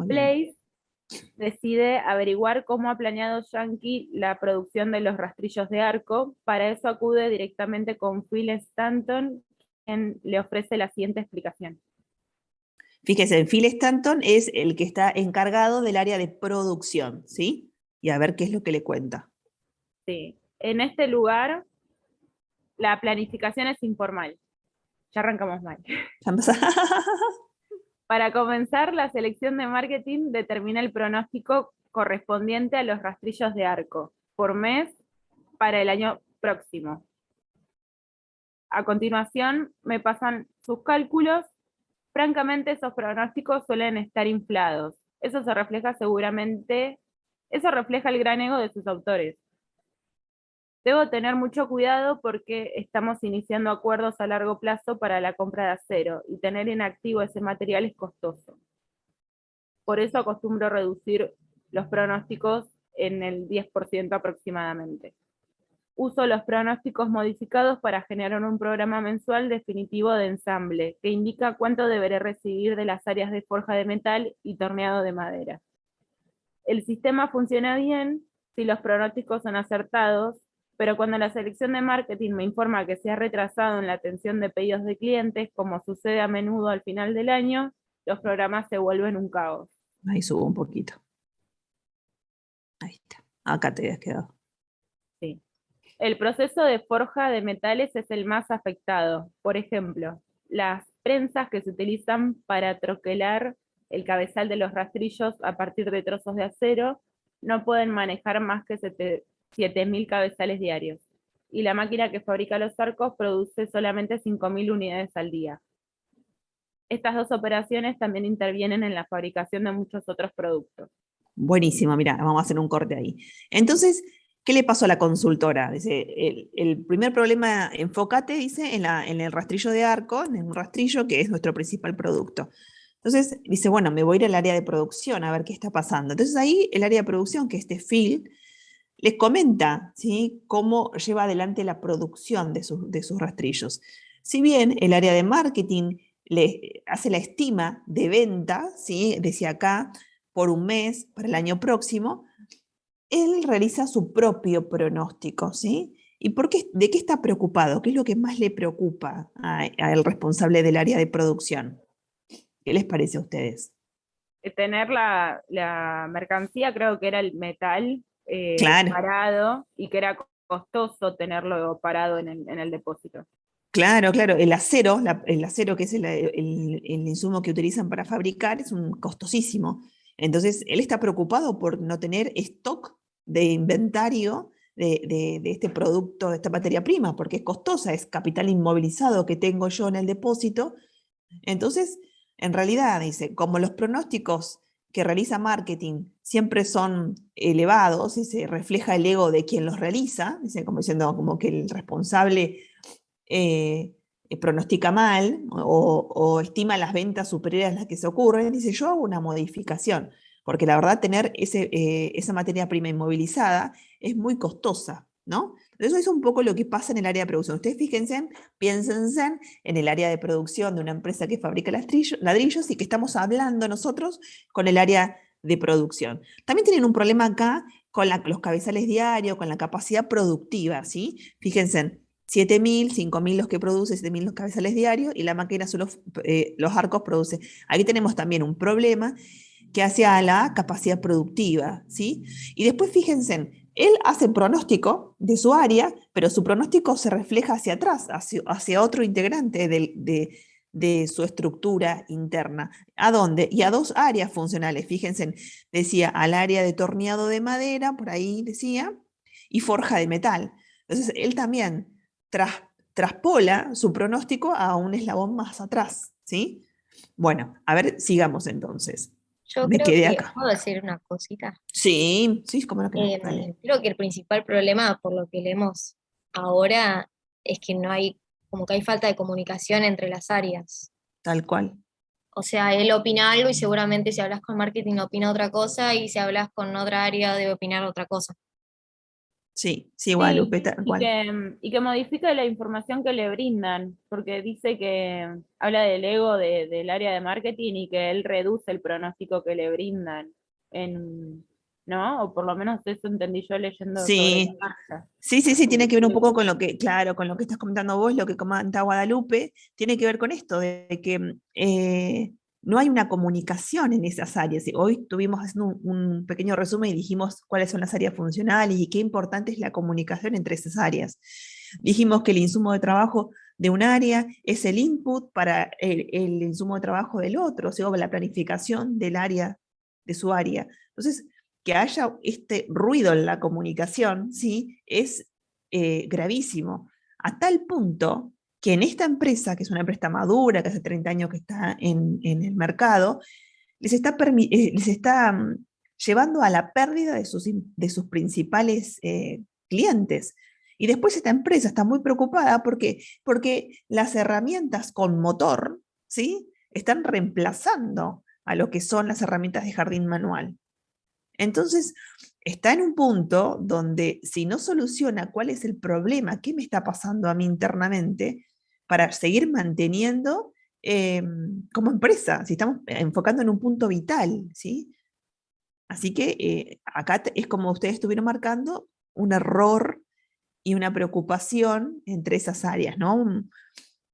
Place decide averiguar cómo ha planeado Yankee la producción de los rastrillos de arco. Para eso acude directamente con Phil Stanton, quien le ofrece la siguiente explicación. Fíjense, Phil Stanton es el que está encargado del área de producción, ¿sí? Y a ver qué es lo que le cuenta. Sí. En este lugar, la planificación es informal. Ya arrancamos mal. Para comenzar, la selección de marketing determina el pronóstico correspondiente a los rastrillos de arco por mes para el año próximo. A continuación, me pasan sus cálculos. Francamente, esos pronósticos suelen estar inflados. Eso refleja el gran ego de sus autores. Debo tener mucho cuidado porque estamos iniciando acuerdos a largo plazo para la compra de acero y tener en activo ese material es costoso. Por eso acostumbro reducir los pronósticos en el 10% aproximadamente. Uso los pronósticos modificados para generar un programa mensual definitivo de ensamble, que indica cuánto deberé recibir de las áreas de forja de metal y torneado de madera. El sistema funciona bien si los pronósticos son acertados, pero cuando la selección de marketing me informa que se ha retrasado en la atención de pedidos de clientes, como sucede a menudo al final del año, los programas se vuelven un caos. Ahí subo un poquito. Ahí está. Acá te habías quedado. Sí. El proceso de forja de metales es el más afectado. Por ejemplo, las prensas que se utilizan para troquelar el cabezal de los rastrillos a partir de trozos de acero no pueden manejar más que 7.000 cabezales diarios. Y la máquina que fabrica los arcos produce solamente 5.000 unidades al día. Estas dos operaciones también intervienen en la fabricación de muchos otros productos. Buenísimo, mira, vamos a hacer un corte ahí. Entonces, ¿qué le pasó a la consultora? Dice, el primer problema, enfócate, dice, en el rastrillo de arco, en un rastrillo que es nuestro principal producto. Entonces, dice, bueno, me voy a ir al área de producción a ver qué está pasando. Entonces ahí el área de producción, que es Phil, les comenta, ¿sí?, cómo lleva adelante la producción de sus rastrillos. Si bien el área de marketing le hace la estima de venta, ¿sí? Decía acá, por un mes, para el año próximo, él realiza su propio pronóstico, ¿sí? ¿Y de qué está preocupado? ¿Qué es lo que más le preocupa al responsable del área de producción? ¿Qué les parece a ustedes? Tener la mercancía, creo que era el metal Claro, parado, y que era costoso tenerlo parado en el depósito. claro, claro. El acero que es el insumo que utilizan para fabricar es un costosísimo. Entonces, él está preocupado por no tener stock de inventario de este producto, de esta materia prima, porque es costosa, es capital inmovilizado que tengo yo en el depósito. Entonces, en realidad, dice, como los pronósticos que realiza marketing siempre son elevados y se refleja el ego de quien los realiza, dice, como diciendo como que el responsable pronostica mal o estima las ventas superiores a las que se ocurren, dice, yo hago una modificación, porque la verdad tener esa materia prima inmovilizada es muy costosa, ¿no? Eso es un poco lo que pasa en el área de producción. Ustedes fíjense, piénsense en el área de producción de una empresa que fabrica ladrillos y que estamos hablando nosotros con el área de producción. También tienen un problema acá con los cabezales diarios, con la capacidad productiva, ¿sí? Fíjense, 7.000, 5.000 los que produce, 7.000 los cabezales diarios, y la máquina solo, los arcos produce. Ahí tenemos también un problema que hace a la capacidad productiva, ¿sí? Y después fíjense, él hace pronóstico de su área, pero su pronóstico se refleja hacia atrás, hacia otro integrante de su estructura interna. ¿A dónde? Y a dos áreas funcionales. Fíjense, decía al área de torneado de madera, por ahí decía, y forja de metal. Entonces, él también traspola su pronóstico a un eslabón más atrás, ¿sí? Bueno, a ver, sigamos entonces. Yo Me creo quedé que, acá. ¿puedo decir una cosita? Sí, sí, como no que no. Dale. Creo que el principal problema, por lo que leemos ahora, es que no hay, como que hay falta de comunicación entre las áreas. Tal cual. O sea, él opina algo y seguramente si hablas con marketing opina otra cosa y si hablas con otra área debe opinar otra cosa. Sí, sí, Guadalupe, Sí, tal cual. y que modifica la información que le brindan, porque dice que habla del ego del área de marketing y que él reduce el pronóstico que le brindan, ¿no? O por lo menos eso entendí yo leyendo sobre la Sí, marcha. sí, sí, sí, tiene que ver un poco con lo que, claro, con lo que estás comentando vos, lo que comenta Guadalupe, tiene que ver con esto, de que no hay una comunicación en esas áreas. Y hoy estuvimos haciendo un pequeño resumen y dijimos cuáles son las áreas funcionales y qué importante es la comunicación entre esas áreas. Dijimos que el insumo de trabajo de un área es el input para el insumo de trabajo del otro, o sea, la planificación del área, de su área. Entonces, que haya este ruido en la comunicación, ¿sí? Es gravísimo, a tal punto que en esta empresa, que es una empresa madura, que hace 30 años que está en el mercado, les está llevando a la pérdida de sus principales clientes. Y después esta empresa está muy preocupada porque las herramientas con motor, ¿sí? Están reemplazando a lo que son las herramientas de jardín manual. Entonces, está en un punto donde si no soluciona cuál es el problema, qué me está pasando a mí internamente, para seguir manteniendo como empresa, si estamos enfocando en un punto vital, ¿sí? Así que acá es como ustedes estuvieron marcando un error y una preocupación entre esas áreas, ¿no?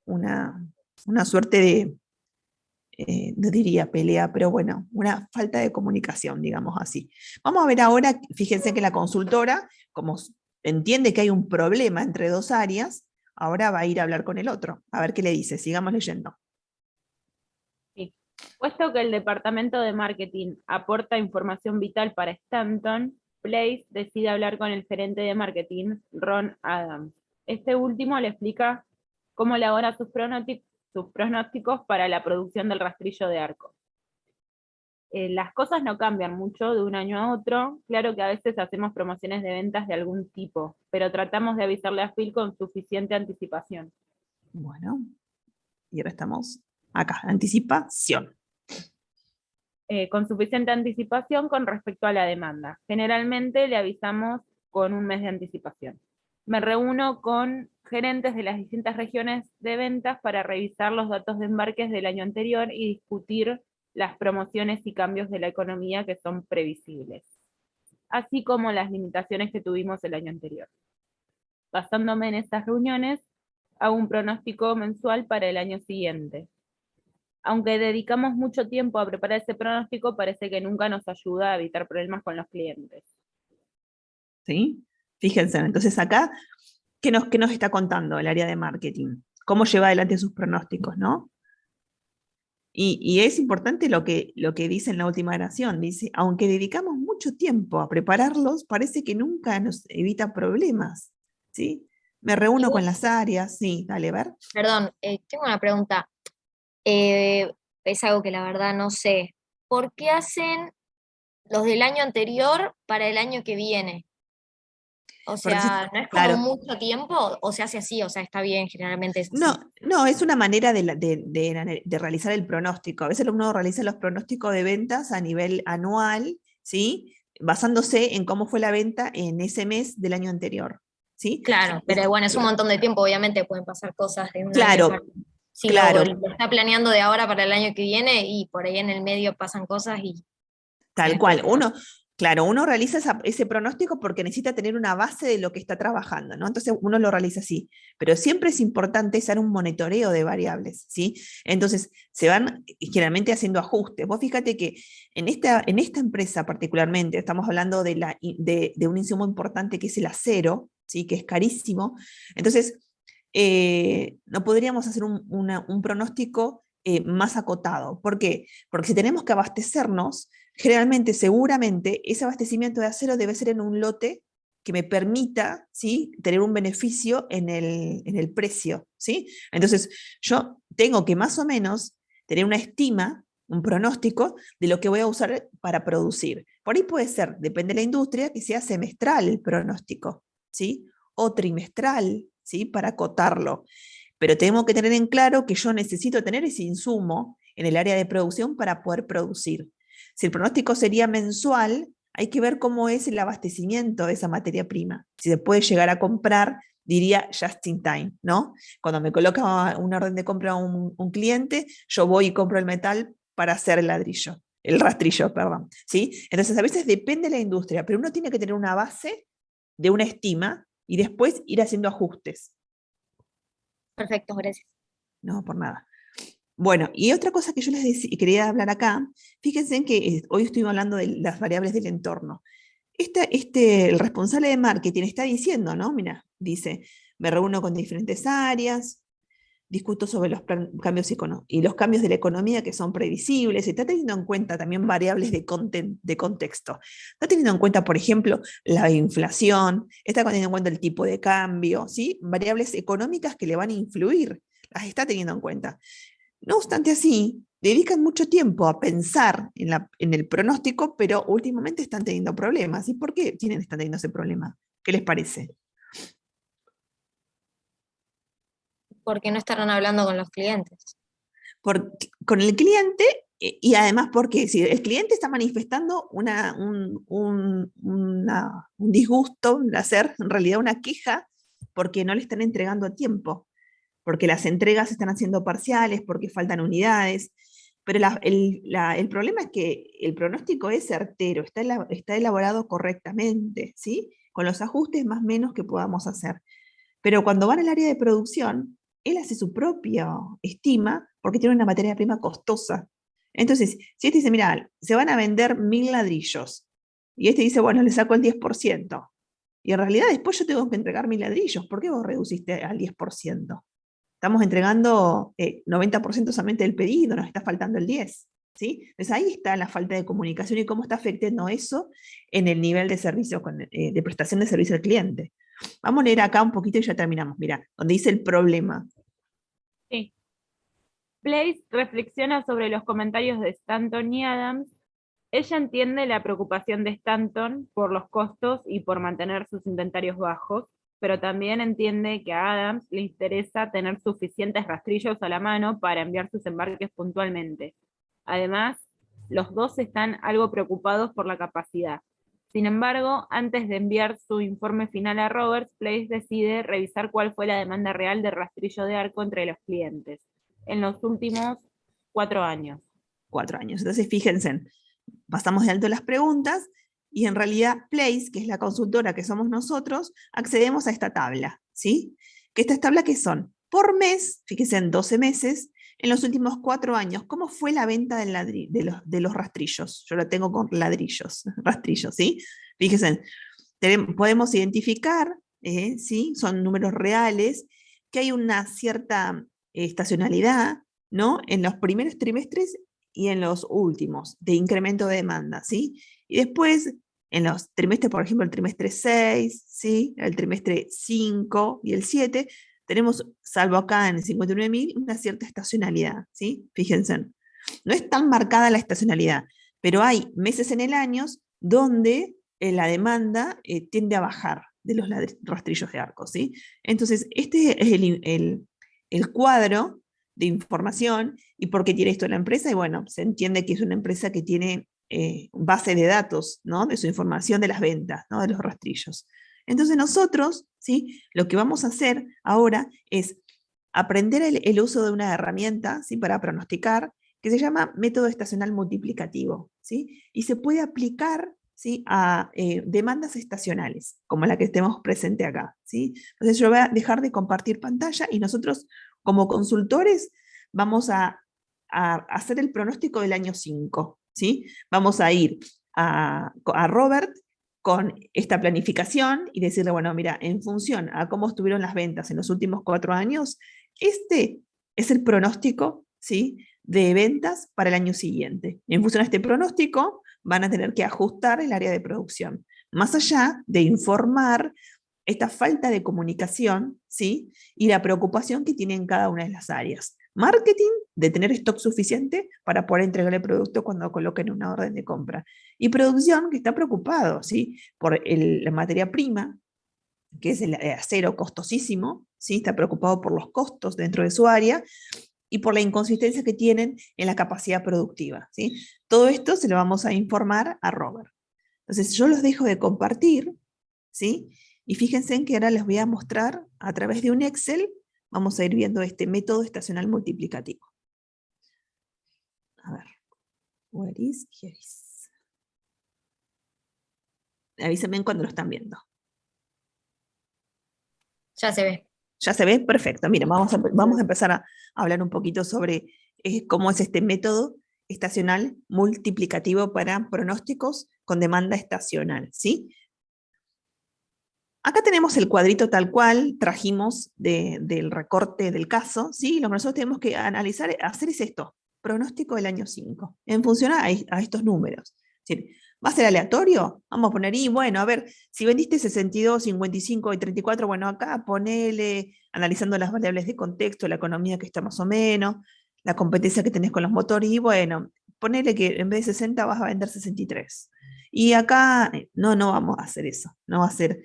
Una, una suerte de, no diría pelea, pero bueno, una falta de comunicación, digamos así. Vamos a ver ahora, fíjense que la consultora, como entiende que hay un problema entre dos áreas, ahora va a ir a hablar con el otro, a ver qué le dice, sigamos leyendo. Sí. Puesto que el departamento de marketing aporta información vital para Stanton, Place decide hablar con el gerente de marketing, Ron Adams. Este último le explica cómo elabora sus pronósticos para la producción del rastrillo de arco. Las cosas no cambian mucho de un año a otro. Claro que a veces hacemos promociones de ventas de algún tipo, pero tratamos de avisarle a Phil con suficiente anticipación. Bueno, y ahora estamos acá, anticipación. Con suficiente anticipación con respecto a la demanda. Generalmente le avisamos con un mes de anticipación. Me reúno con gerentes de las distintas regiones de ventas para revisar los datos de embarques del año anterior y discutir las promociones y cambios de la economía que son previsibles, así como las limitaciones que tuvimos el año anterior. Basándome en estas reuniones, hago un pronóstico mensual para el año siguiente. Aunque dedicamos mucho tiempo a preparar ese pronóstico, parece que nunca nos ayuda a evitar problemas con los clientes. ¿Sí? Fíjense, entonces acá, qué nos está contando el área de marketing? ¿Cómo lleva adelante sus pronósticos, no? Y es importante lo que dice en la última oración. Dice, aunque dedicamos mucho tiempo a prepararlos, parece que nunca nos evita problemas, ¿sí? Me reúno con las áreas, sí, dale, a ver. Perdón, tengo una pregunta. Es algo que la verdad no sé. ¿Por qué hacen los del año anterior para el año que viene? O Porque sea, ¿no es como claro, mucho tiempo? ¿O se hace así? O sea, está bien, generalmente es así. no, es una manera de realizar el pronóstico. A veces uno realiza los pronósticos de ventas a nivel anual, ¿sí? Basándose en cómo fue la venta en ese mes del año anterior, ¿sí? Claro, pero bueno, es un montón de tiempo, obviamente pueden pasar cosas de un año para... Claro, Si claro, lo está planeando de ahora para el año que viene y por ahí en el medio pasan cosas y tal tenés cual. problemas. Uno realiza ese pronóstico porque necesita tener una base de lo que está trabajando, ¿no? Entonces uno lo realiza así. Pero siempre es importante hacer un monitoreo de variables, ¿sí? Entonces se van generalmente haciendo ajustes. Vos fíjate que en esta empresa particularmente, estamos hablando de un insumo importante que es el acero, ¿sí? Que es carísimo. Entonces, no podríamos hacer un pronóstico más acotado. ¿Por qué? Porque si tenemos que abastecernos, generalmente, seguramente, ese abastecimiento de acero debe ser en un lote que me permita, ¿sí?, tener un beneficio en el precio, ¿sí? Entonces, yo tengo que más o menos tener una estima, un pronóstico de lo que voy a usar para producir. Por ahí puede ser, depende de la industria, que sea semestral el pronóstico, ¿sí? O trimestral, ¿sí?, para acotarlo. Pero tengo que tener en claro que yo necesito tener ese insumo en el área de producción para poder producir. Si el pronóstico sería mensual, hay que ver cómo es el abastecimiento de esa materia prima. Si se puede llegar a comprar, diría just in time, ¿no? Cuando me coloca una orden de compra a un cliente, yo voy y compro el metal para hacer el rastrillo, perdón, ¿sí? Entonces, a veces depende de la industria, pero uno tiene que tener una base de una estima y después ir haciendo ajustes. Perfecto, gracias. No, por nada. Bueno, y otra cosa que yo les quería hablar acá, fíjense en que hoy estoy hablando de las variables del entorno. El responsable de marketing está diciendo, ¿no? Mira, dice, me reúno con diferentes áreas, discuto sobre los cambios y los cambios de la economía que son previsibles, está teniendo en cuenta también variables de contexto. Está teniendo en cuenta, por ejemplo, la inflación, está teniendo en cuenta el tipo de cambio, ¿sí? Variables económicas que le van a influir, las está teniendo en cuenta. No obstante así, dedican mucho tiempo a pensar en el pronóstico, pero últimamente están teniendo problemas. ¿Y por qué están teniendo ese problema? ¿Qué les parece? Porque no estarán hablando con los clientes. Con el cliente y además porque si el cliente está manifestando un disgusto, hacer en realidad una queja porque no le están entregando a tiempo, porque las entregas se están haciendo parciales, porque faltan unidades. Pero el problema es que el pronóstico es certero, está elaborado correctamente, ¿sí? Con los ajustes más o menos que podamos hacer. Pero cuando van al área de producción, él hace su propia estima porque tiene una materia prima costosa. Entonces, si este dice, mira, se van a vender 1000 ladrillos, y este dice, bueno, le saco el 10%, y en realidad después yo tengo que entregar 1000 ladrillos, ¿por qué vos reduciste al 10%? Estamos entregando 90% solamente del pedido, nos está faltando el 10%. ¿Sí? Entonces ahí está la falta de comunicación y cómo está afectando eso en el nivel de servicio, de prestación de servicio al cliente. Vamos a leer acá un poquito y ya terminamos. Mira, donde dice el problema. Sí. Place reflexiona sobre los comentarios de Stanton y Adams. Ella entiende la preocupación de Stanton por los costos y por mantener sus inventarios bajos, pero también entiende que a Adams le interesa tener suficientes rastrillos a la mano para enviar sus embarques puntualmente. Además, los dos están algo preocupados por la capacidad. Sin embargo, antes de enviar su informe final a Roberts, Place decide revisar cuál fue la demanda real de rastrillo de arco entre los clientes en los últimos 4 años. 4 años. Entonces, fíjense, pasamos de alto las preguntas y en realidad Place, que es la consultora que somos nosotros, accedemos a esta tabla, ¿sí? Que estas tablas que son por mes, fíjense en 12 meses, en los últimos 4 años, ¿cómo fue la venta de los rastrillos? Yo lo tengo con ladrillos, rastrillos, ¿sí? Fíjense, podemos identificar, ¿sí? Son números reales, que hay una cierta estacionalidad, ¿no? En los primeros trimestres y en los últimos, de incremento de demanda, ¿sí? Y después, en los trimestres, por ejemplo, el trimestre 6, ¿sí? El trimestre 5 y el 7, tenemos, salvo acá en el 59.000, una cierta estacionalidad, ¿sí? Fíjense, no es tan marcada la estacionalidad, pero hay meses en el año donde la demanda tiende a bajar de los rastrillos de arco, ¿sí? Entonces, este es el cuadro de información. ¿Y por qué tiene esto la empresa? Y bueno, se entiende que es una empresa que tiene base de datos, ¿no? De su información de las ventas, ¿no? De los rastrillos. Entonces nosotros, ¿sí? Lo que vamos a hacer ahora es aprender el uso de una herramienta, ¿sí? Para pronosticar, que se llama método estacional multiplicativo, ¿sí? Y se puede aplicar, ¿sí? A demandas estacionales, como la que tenemos presente acá, ¿sí? Entonces yo voy a dejar de compartir pantalla y nosotros, como consultores, vamos a hacer el pronóstico del año 5, ¿sí? Vamos a ir a Robert con esta planificación y decirle, bueno, mira, en función a cómo estuvieron las ventas en los últimos 4 años, este es el pronóstico, ¿sí? De ventas para el año siguiente. En función a este pronóstico, van a tener que ajustar el área de producción. Más allá de informar esta falta de comunicación, ¿sí? Y la preocupación que tienen cada una de las áreas. Marketing, de tener stock suficiente para poder entregar el producto cuando coloquen una orden de compra. Y producción, que está preocupado, ¿sí? Por la materia prima, que es el acero costosísimo, ¿sí? Está preocupado por los costos dentro de su área y por la inconsistencia que tienen en la capacidad productiva, ¿sí? Todo esto se lo vamos a informar a Robert. Entonces yo los dejo de compartir, ¿sí? Y fíjense en que ahora les voy a mostrar a través de un Excel, vamos a ir viendo este método estacional multiplicativo. A ver, where is, here is. Avísenme cuando lo están viendo. Ya se ve. ¿Ya se ve? Perfecto. Miren, vamos a empezar a hablar un poquito sobre cómo es este método estacional multiplicativo para pronósticos con demanda estacional, ¿sí? Acá tenemos el cuadrito tal cual trajimos del recorte del caso, ¿sí? Lo que nosotros tenemos que analizar, hacer es esto, pronóstico del año 5, en función a estos números. Es decir, ¿va a ser aleatorio? Vamos a poner, y bueno, a ver, si vendiste 62, 55 y 34, bueno, acá ponele, analizando las variables de contexto, la economía que está más o menos, la competencia que tenés con los motores, y bueno, ponele que en vez de 60 vas a vender 63. Y acá, no vamos a hacer eso, no va a ser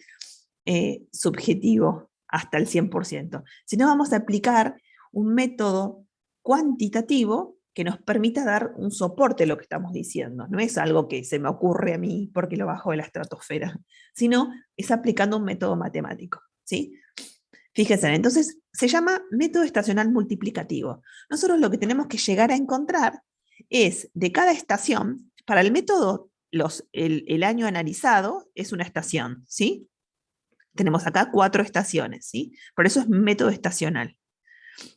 subjetivo hasta el 100%, sino vamos a aplicar un método cuantitativo que nos permita dar un soporte a lo que estamos diciendo. No es algo que se me ocurre a mí porque lo bajo de la estratosfera, sino es aplicando un método matemático, ¿sí? Fíjense, entonces se llama método estacional multiplicativo. Nosotros lo que tenemos que llegar a encontrar es de cada estación, para el método, el año analizado es una estación, ¿sí? Tenemos acá 4 estaciones, ¿sí? Por eso es método estacional.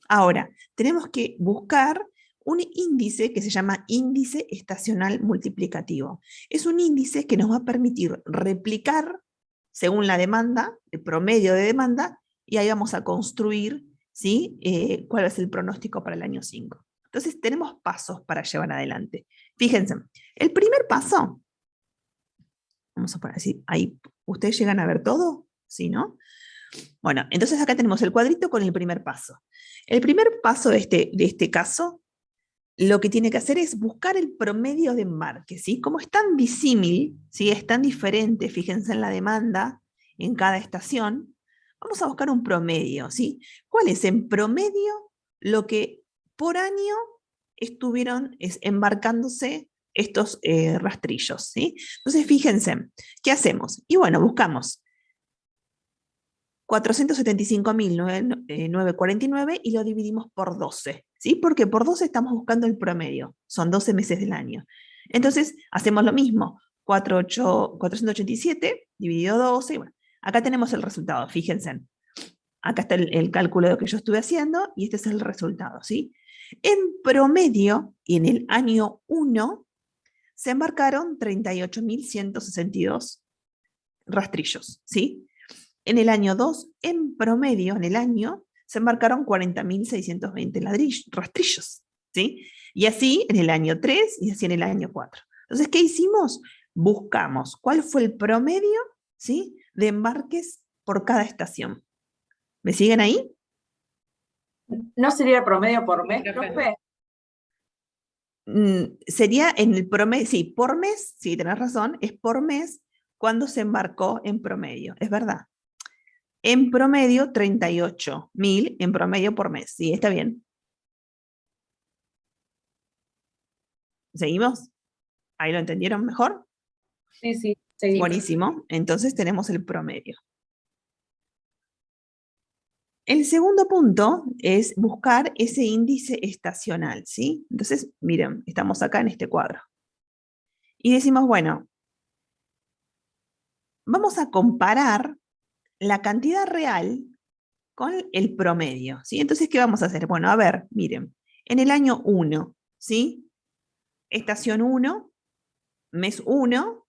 Ahora, tenemos que buscar un índice que se llama índice estacional multiplicativo. Es un índice que nos va a permitir replicar, según la demanda, el promedio de demanda, y ahí vamos a construir, ¿sí? Cuál es el pronóstico para el año 5. Entonces, tenemos pasos para llevar adelante. Fíjense, el primer paso, vamos a poner así, ahí, ¿ustedes llegan a ver todo? ¿Sí, no? Bueno, entonces acá tenemos el cuadrito con el primer paso. El primer paso de este caso, lo que tiene que hacer es buscar el promedio de embarque, ¿sí? Como es tan disímil, ¿sí? Es tan diferente, fíjense en la demanda en cada estación, vamos a buscar un promedio, ¿sí? ¿Cuál es en promedio lo que por año estuvieron embarcándose estos rastrillos, ¿sí? Entonces, fíjense, ¿qué hacemos? Y bueno, buscamos 475.949 y lo dividimos por 12, ¿sí? Porque por 12 estamos buscando el promedio, son 12 meses del año. Entonces, hacemos lo mismo, 487 dividido 12, y bueno, acá tenemos el resultado, fíjense. Acá está el cálculo de lo que yo estuve haciendo y este es el resultado, ¿sí? En promedio, y en el año 1, se embarcaron 38.162 rastrillos, ¿sí? En el año 2, en promedio, en el año, se embarcaron 40.620 rastrillos, ¿sí? Y así en el año 3 y así en el año 4. Entonces, ¿qué hicimos? Buscamos cuál fue el promedio, ¿sí?, de embarques por cada estación. ¿Me siguen ahí? ¿No sería el promedio por mes, profe. profe? Sería en el promedio, sí, por mes, sí, tenés razón, es por mes cuando se embarcó en promedio, es verdad. En promedio, 38.000 en promedio por mes, sí, está bien. ¿Seguimos? ¿Ahí lo entendieron mejor? Sí, sí, seguimos. Buenísimo, entonces tenemos el promedio. El segundo punto es buscar ese índice estacional, ¿sí? Entonces, miren, estamos acá en este cuadro. Y decimos, bueno, vamos a comparar la cantidad real con el promedio, ¿sí? Entonces, ¿qué vamos a hacer? Bueno, a ver, miren, en el año 1, ¿sí? Estación 1, mes 1,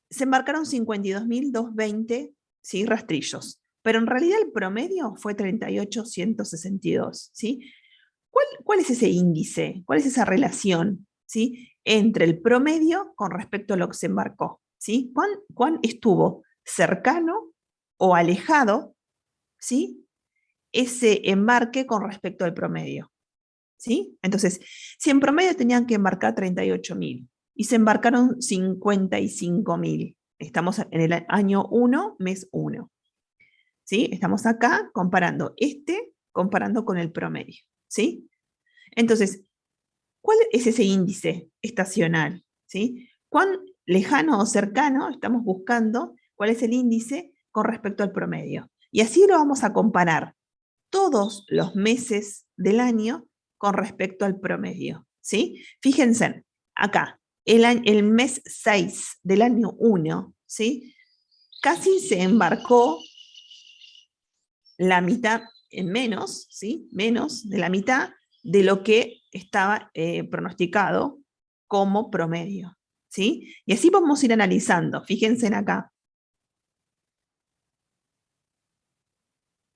se embarcaron 52.220, ¿sí?, rastrillos. Pero en realidad el promedio fue 38.162, ¿sí? ¿Cuál es ese índice? ¿Cuál es esa relación, ¿sí?, entre el promedio con respecto a lo que se embarcó? ¿Sí? ¿Cuán estuvo cercano o alejado, ¿sí?, ese embarque con respecto al promedio? ¿Sí? Entonces, si en promedio tenían que embarcar 38.000 y se embarcaron 55.000, estamos en el año 1, mes 1. ¿Sí? Estamos acá comparando con el promedio. ¿Sí? Entonces, ¿cuál es ese índice estacional? ¿Sí? ¿Cuán lejano o cercano estamos buscando? ¿Cuál es el índice con respecto al promedio? Y así lo vamos a comparar todos los meses del año con respecto al promedio, ¿sí? Fíjense, acá, el mes 6 del año 1, ¿sí?, casi se embarcó la mitad en menos, ¿sí?, menos de la mitad de lo que estaba pronosticado como promedio, ¿sí? Y así vamos a ir analizando, fíjense acá.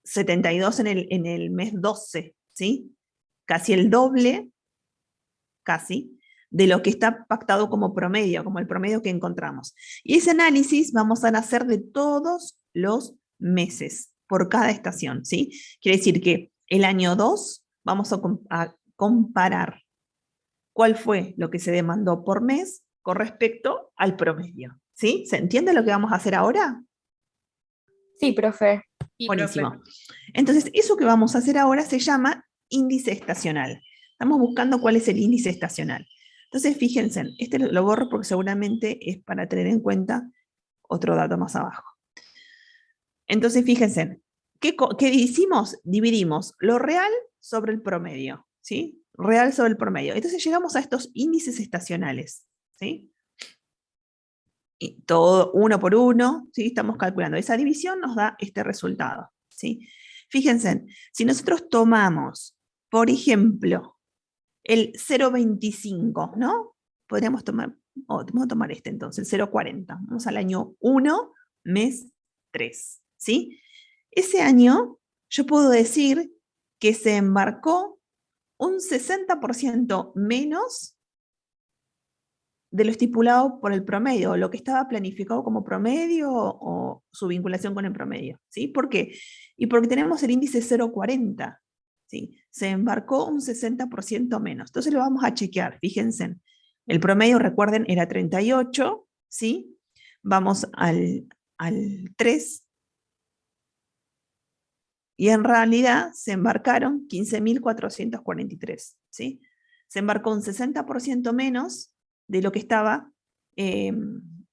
72 en el mes 12, ¿sí? Casi el doble, casi, de lo que está pactado como promedio, como el promedio que encontramos. Y ese análisis vamos a hacer de todos los meses, por cada estación, ¿sí? Quiere decir que el año 2 vamos a comparar cuál fue lo que se demandó por mes con respecto al promedio, ¿sí? ¿Se entiende lo que vamos a hacer ahora? Sí, profe. Sí, Buenísimo. profe. Entonces, eso que vamos a hacer ahora se llama índice estacional. Estamos buscando cuál es el índice estacional. Entonces, fíjense, este lo borro porque seguramente es para tener en cuenta otro dato más abajo. Entonces, fíjense, ¿qué hicimos? Dividimos lo real sobre el promedio, ¿sí? Real sobre el promedio. Entonces, llegamos a estos índices estacionales, ¿sí? Y todo uno por uno, ¿sí? Estamos calculando. Esa división nos da este resultado, ¿sí? Fíjense, si nosotros tomamos, por ejemplo, el 0,25, ¿no? Podríamos tomar, vamos a tomar este entonces, el 0,40. Vamos al año 1, mes 3, ¿sí? Ese año yo puedo decir que se embarcó un 60% menos de lo estipulado por el promedio, lo que estaba planificado como promedio o su vinculación con el promedio, ¿sí? ¿Por qué? Y porque tenemos el índice 0,40, ¿sí? Se embarcó un 60% menos. Entonces lo vamos a chequear, fíjense. El promedio, recuerden, era 38, ¿sí? Vamos al 3, y en realidad se embarcaron 15.443, ¿sí? Se embarcó un 60% menos de lo que estaba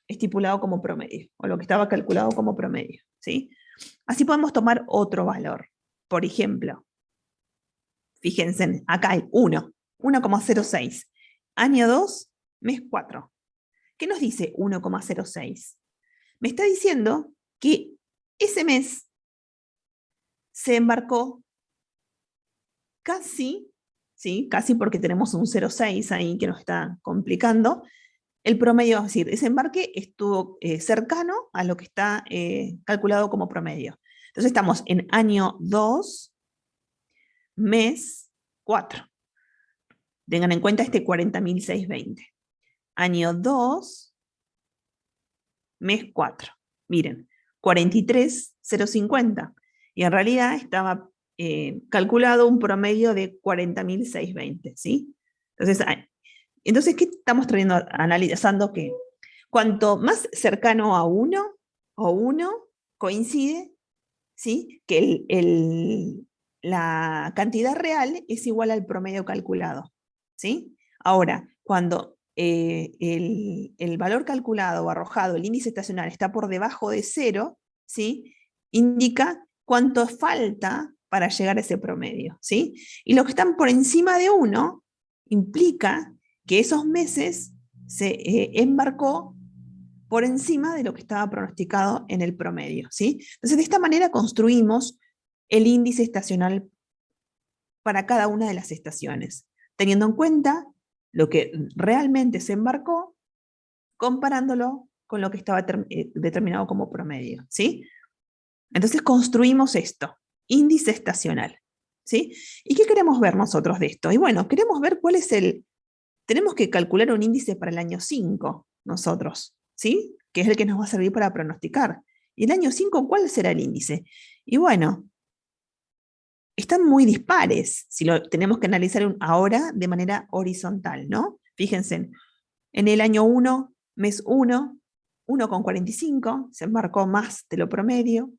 estipulado como promedio, o lo que estaba calculado como promedio, ¿sí? Así podemos tomar otro valor. Por ejemplo, fíjense, acá hay 1,06. Año 2, mes 4. ¿Qué nos dice 1,06? Me está diciendo que ese mes se embarcó casi, ¿sí? Casi porque tenemos un 0,6 ahí que nos está complicando. El promedio, es decir, ese embarque estuvo cercano a lo que está calculado como promedio. Entonces estamos en año 2, mes 4. Tengan en cuenta este 40.620. Año 2, mes 4. Miren, 43.050. Y en realidad estaba calculado un promedio de 40.620, ¿sí? Entonces, ¿qué estamos analizando? Que cuanto más cercano a 1 o 1 coincide, ¿sí? Que la cantidad real es igual al promedio calculado, ¿sí? Ahora, cuando el valor calculado o arrojado, el índice estacional, está por debajo de 0, ¿sí? Indica cuánto falta para llegar a ese promedio, ¿sí? Y los que están por encima de 1 implica que esos meses se embarcó por encima de lo que estaba pronosticado en el promedio, ¿sí? Entonces, de esta manera construimos el índice estacional para cada una de las estaciones, teniendo en cuenta lo que realmente se embarcó, comparándolo con lo que estaba determinado como promedio, ¿sí? Entonces construimos esto, índice estacional, ¿sí? ¿Y qué queremos ver nosotros de esto? Y bueno, queremos ver cuál es tenemos que calcular un índice para el año 5, nosotros, ¿sí? Que es el que nos va a servir para pronosticar. ¿Y el año 5 cuál será el índice? Y bueno, están muy dispares, si lo tenemos que analizar ahora de manera horizontal, ¿no? Fíjense, en el año 1, mes 1, 1,45, se embarcó más de lo promedio.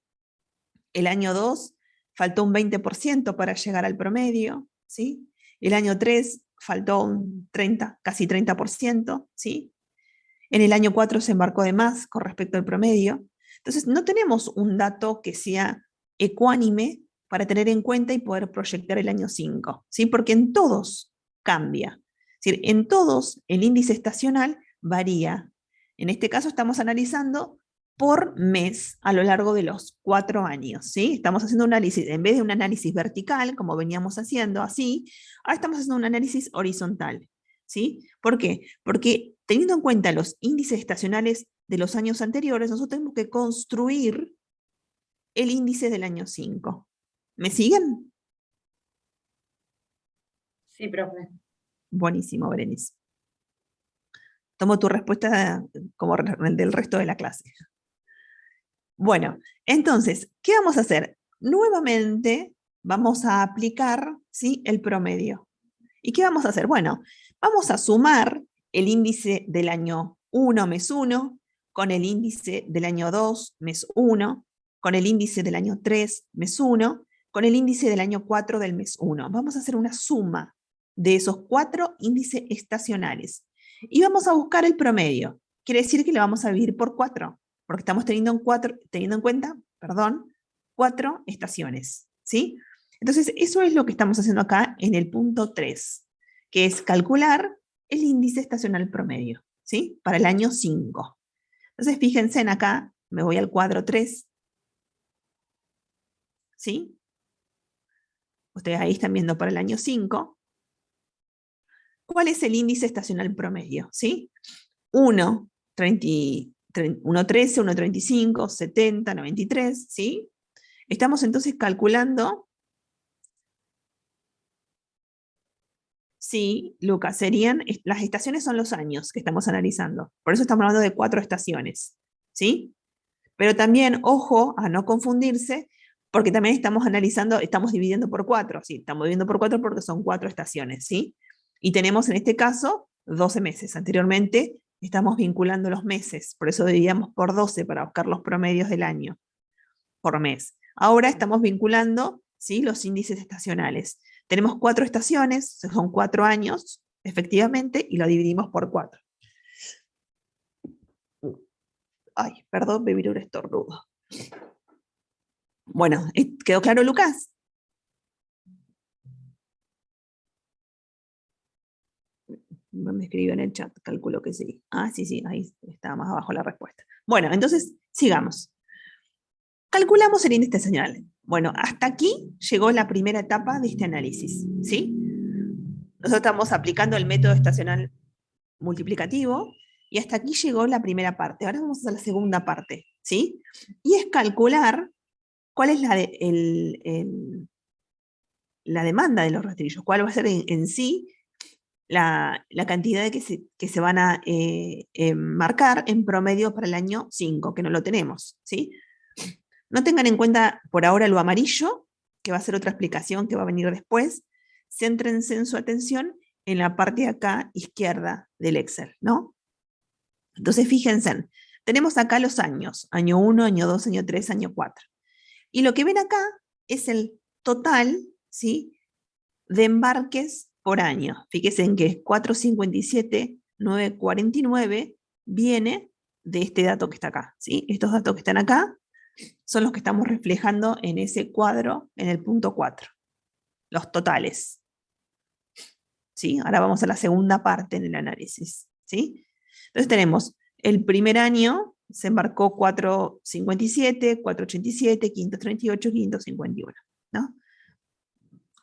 El año 2, faltó un 20% para llegar al promedio, ¿sí? El año 3, faltó un 30, casi 30%, ¿sí? En el año 4 se embarcó de más con respecto al promedio. Entonces, no tenemos un dato que sea ecuánime para tener en cuenta y poder proyectar el año 5, ¿sí? Porque en todos cambia. Es decir, en todos el índice estacional varía. En este caso estamos analizando por mes a lo largo de los 4 años, ¿sí? Estamos haciendo un análisis, en vez de un análisis vertical, como veníamos haciendo así, ahora estamos haciendo un análisis horizontal, ¿sí? ¿Por qué? Porque teniendo en cuenta los índices estacionales de los años anteriores, nosotros tenemos que construir el índice del año 5. ¿Me siguen? Sí, profe. Buenísimo, Berenice. Tomo tu respuesta como del resto de la clase. Bueno, entonces, ¿qué vamos a hacer? Nuevamente vamos a aplicar, ¿sí?, el promedio. ¿Y qué vamos a hacer? Bueno, vamos a sumar el índice del año 1, mes 1, con el índice del año 2, mes 1, con el índice del año 3, mes 1, con el índice del año 4 del mes 1. Vamos a hacer una suma de esos 4 índices estacionales. Y vamos a buscar el promedio. Quiere decir que lo vamos a dividir por 4, porque estamos teniendo en cuenta 4 estaciones, ¿sí? Entonces, eso es lo que estamos haciendo acá en el punto 3, que es calcular el índice estacional promedio, ¿sí? Para el año 5. Entonces, fíjense en acá, me voy al cuadro 3, ¿sí? Ustedes ahí están viendo para el año 5. ¿Cuál es el índice estacional promedio? ¿Sí? 1, 1,13, 1,35, 70, 93, ¿sí? Estamos entonces calculando, sí, Lucas, las estaciones son los años que estamos analizando. Por eso estamos hablando de 4 estaciones, ¿sí? Pero también, ojo, a no confundirse, porque también estamos dividiendo por 4, ¿sí? Estamos dividiendo por 4 porque son 4 estaciones, ¿sí? Y tenemos en este caso 12 meses. Anteriormente estamos vinculando los meses, por eso dividíamos por 12 para buscar los promedios del año por mes. Ahora estamos vinculando, ¿sí?, los índices estacionales. Tenemos 4 estaciones, son 4 años, efectivamente, y lo dividimos por 4. Ay, perdón, me vino un estornudo. Bueno, ¿quedó claro, Lucas? Me escribió en el chat, calculo que sí. Ah, sí, sí, ahí está más abajo la respuesta. Bueno, entonces, sigamos. Calculamos el índice estacional. Bueno, hasta aquí llegó la primera etapa de este análisis, ¿sí? Nosotros estamos aplicando el método estacional multiplicativo y hasta aquí llegó la primera parte. Ahora vamos a la segunda parte, ¿sí? Y es calcular cuál es la demanda de los rastrillos, cuál va a ser en sí la cantidad que se van a marcar en promedio para el año 5, que no lo tenemos, ¿sí? No tengan en cuenta por ahora lo amarillo, que va a ser otra explicación que va a venir después. Céntrense en su atención en la parte de acá izquierda del Excel, ¿no? Entonces, fíjense, tenemos acá los años, año 1, año 2, año 3, año 4. Y lo que ven acá es el total, ¿sí?, de embarques por año. Fíjense en que 457, 949 viene de este dato que está acá, ¿sí? Estos datos que están acá son los que estamos reflejando en ese cuadro, en el punto 4. Los totales. ¿Sí? Ahora vamos a la segunda parte del análisis, ¿sí? Entonces tenemos el primer año, se embarcó 457, 487, 538, 551, ¿no?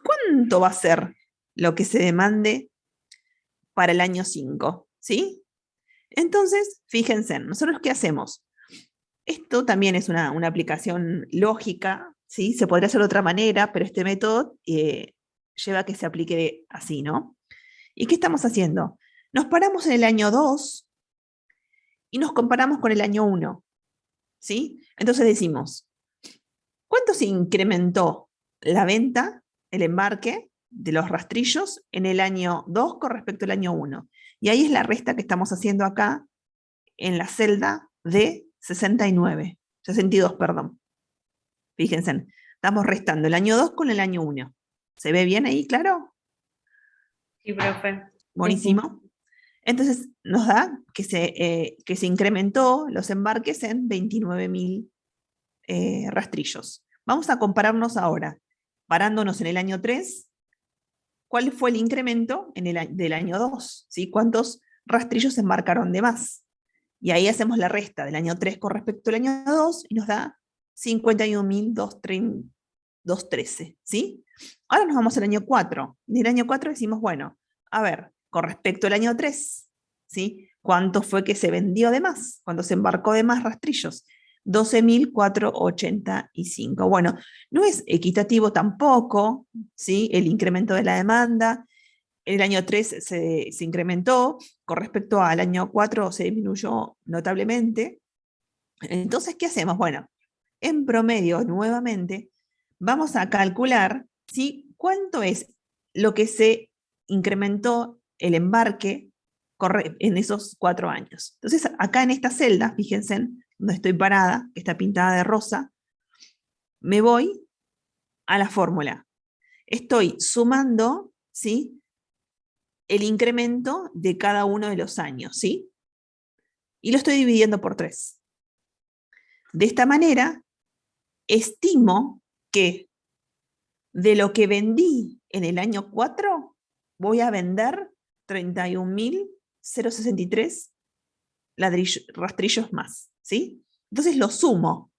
¿Cuánto va a ser lo que se demande para el año 5? ¿Sí? Entonces, fíjense, ¿nosotros qué hacemos? Esto también es una aplicación lógica, ¿sí? Se podría hacer de otra manera, pero este método lleva a que se aplique así, ¿no? ¿Y qué estamos haciendo? Nos paramos en el año 2 y nos comparamos con el año 1, ¿sí? Entonces decimos, ¿cuánto se incrementó la venta, el embarque de los rastrillos en el año 2 con respecto al año 1? Y ahí es la resta que estamos haciendo acá en la celda de 62, perdón. Fíjense, estamos restando el año 2 con el año 1. ¿Se ve bien ahí, claro? Sí, profe. Buenísimo. Entonces nos da que se incrementó los embarques en 29.000 rastrillos. Vamos a compararnos ahora, parándonos en el año 3, ¿cuál fue el incremento del año 2? ¿Sí? ¿Cuántos rastrillos se embarcaron de más? Y ahí hacemos la resta del año 3 con respecto al año 2 y nos da 51.213, ¿sí? Ahora nos vamos al año 4. En el año 4 decimos, bueno, a ver, con respecto al año 3, ¿sí? ¿Cuánto fue que se vendió de más? ¿Cuánto se embarcó de más rastrillos? 12.485. Bueno, no es equitativo tampoco, ¿sí?, el incremento de la demanda. En el año 3 se incrementó, con respecto al año 4 se disminuyó notablemente. Entonces, ¿qué hacemos? Bueno, en promedio, nuevamente, vamos a calcular, ¿sí?, cuánto es lo que se incrementó el embarque en esos 4 años. Entonces, acá en esta celda, fíjense, donde estoy parada, que está pintada de rosa, me voy a la fórmula. Estoy sumando, ¿sí?, el incremento de cada uno de los años, ¿sí? Y lo estoy dividiendo por 3. De esta manera, estimo que de lo que vendí en el año 4, voy a vender 31.063 rastrillos más, ¿sí? Entonces lo sumo.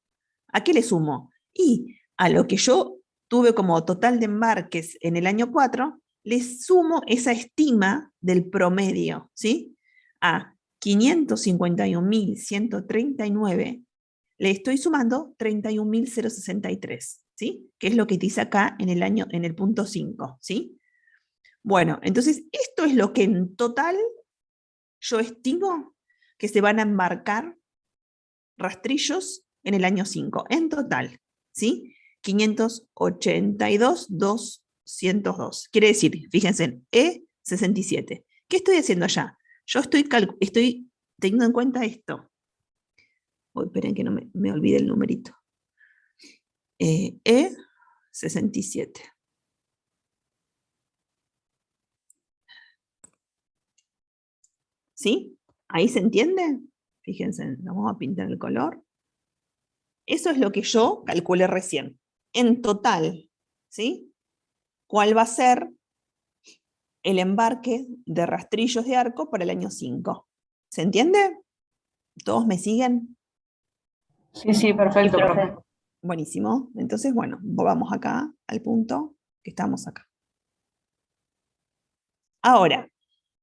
¿A qué le sumo? Y a lo que yo tuve como total de embarques en el año 4, le sumo esa estima del promedio, ¿sí? A 551.139 le estoy sumando 31.063, ¿sí? Que es lo que dice acá en el punto 5, ¿sí? Bueno, entonces esto es lo que en total yo estimo que se van a embarcar rastrillos en el año 5, en total, ¿sí? 582.202. Quiere decir, fíjense, en E67. ¿Qué estoy haciendo allá? Yo estoy teniendo en cuenta esto. Esperen que no me olvide el numerito. E67. ¿Sí? ¿Ahí se entiende? Fíjense, vamos a pintar el color. Eso es lo que yo calculé recién. En total, ¿sí? ¿Cuál va a ser el embarque de rastrillos de arco para el año 5? ¿Se entiende? ¿Todos me siguen? Sí, perfecto, profe. Buenísimo. Entonces, bueno, vamos acá al punto que estamos acá. Ahora,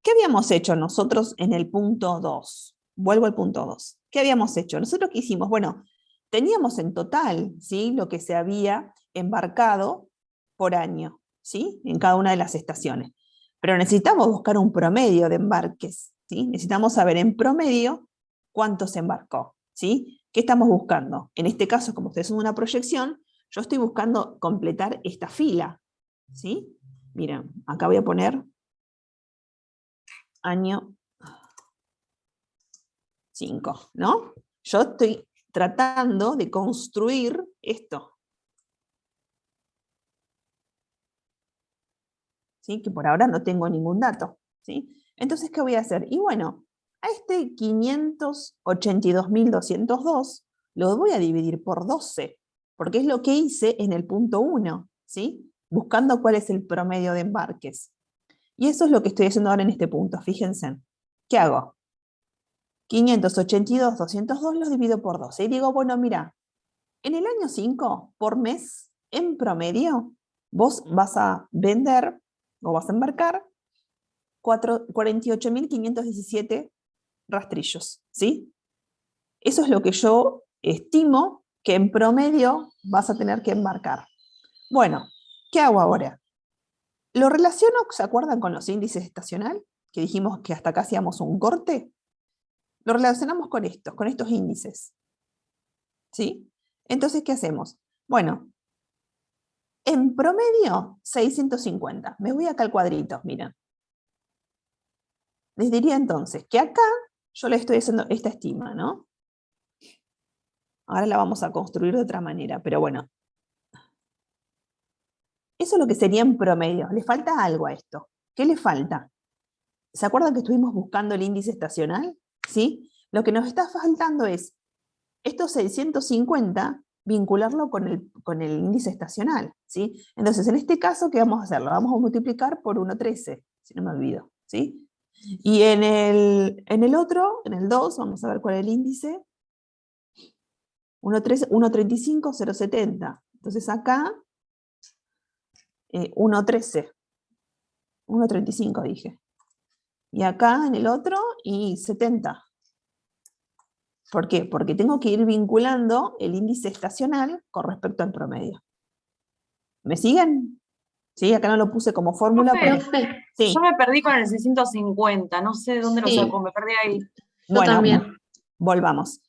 ¿qué habíamos hecho nosotros en el punto 2? Vuelvo al punto 2. ¿Qué habíamos hecho? Nosotros qué hicimos, bueno, teníamos en total, ¿sí?, lo que se había embarcado por año, ¿sí?, en cada una de las estaciones. Pero necesitamos buscar un promedio de embarques, ¿sí? Necesitamos saber en promedio cuánto se embarcó, ¿sí? ¿Qué estamos buscando? En este caso, como ustedes son una proyección, yo estoy buscando completar esta fila, ¿sí? Miren, acá voy a poner año 5, ¿no? Yo estoy tratando de construir esto, ¿sí? Que por ahora no tengo ningún dato, ¿sí? Entonces, ¿qué voy a hacer? Y bueno, a este 582.202 lo voy a dividir por 12, porque es lo que hice en el punto 1, ¿sí? Buscando cuál es el promedio de embarques. Y eso es lo que estoy haciendo ahora en este punto, fíjense. ¿Qué hago? 582.202 los divido por 12. Y digo, bueno, mira, en el año 5, por mes, en promedio, vos vas a vender o vas a embarcar 48.517 rastrillos, ¿sí? Eso es lo que yo estimo que en promedio vas a tener que embarcar. Bueno, ¿qué hago ahora? Lo relaciono, ¿se acuerdan con los índices estacional? Que dijimos que hasta acá hacíamos un corte. Lo relacionamos con estos índices, ¿sí? Entonces, ¿qué hacemos? Bueno, en promedio, 650. Me voy acá al cuadrito, miren. Les diría entonces que acá yo le estoy haciendo esta estima, ¿no? Ahora la vamos a construir de otra manera, pero bueno. Eso es lo que sería en promedio. Le falta algo a esto. ¿Qué le falta? ¿Se acuerdan que estuvimos buscando el índice estacional? ¿Sí? Lo que nos está faltando es estos 650 vincularlo con el índice estacional, ¿sí? Entonces, en este caso, ¿qué vamos a hacer? Lo vamos a multiplicar por 1,13, si no me olvido, ¿sí? Y en el otro, en el 2, vamos a ver cuál es el índice. 1,35, 0,70. Entonces acá, 1,13. 1,35 dije. Y acá en el otro, y 70. ¿Por qué? Porque tengo que ir vinculando el índice estacional con respecto al promedio. ¿Me siguen? Sí, acá no lo puse como fórmula. Profe, Sí. yo me perdí con el 650, no sé dónde lo Sí. sacó, me perdí ahí. Bueno, también. volvamos.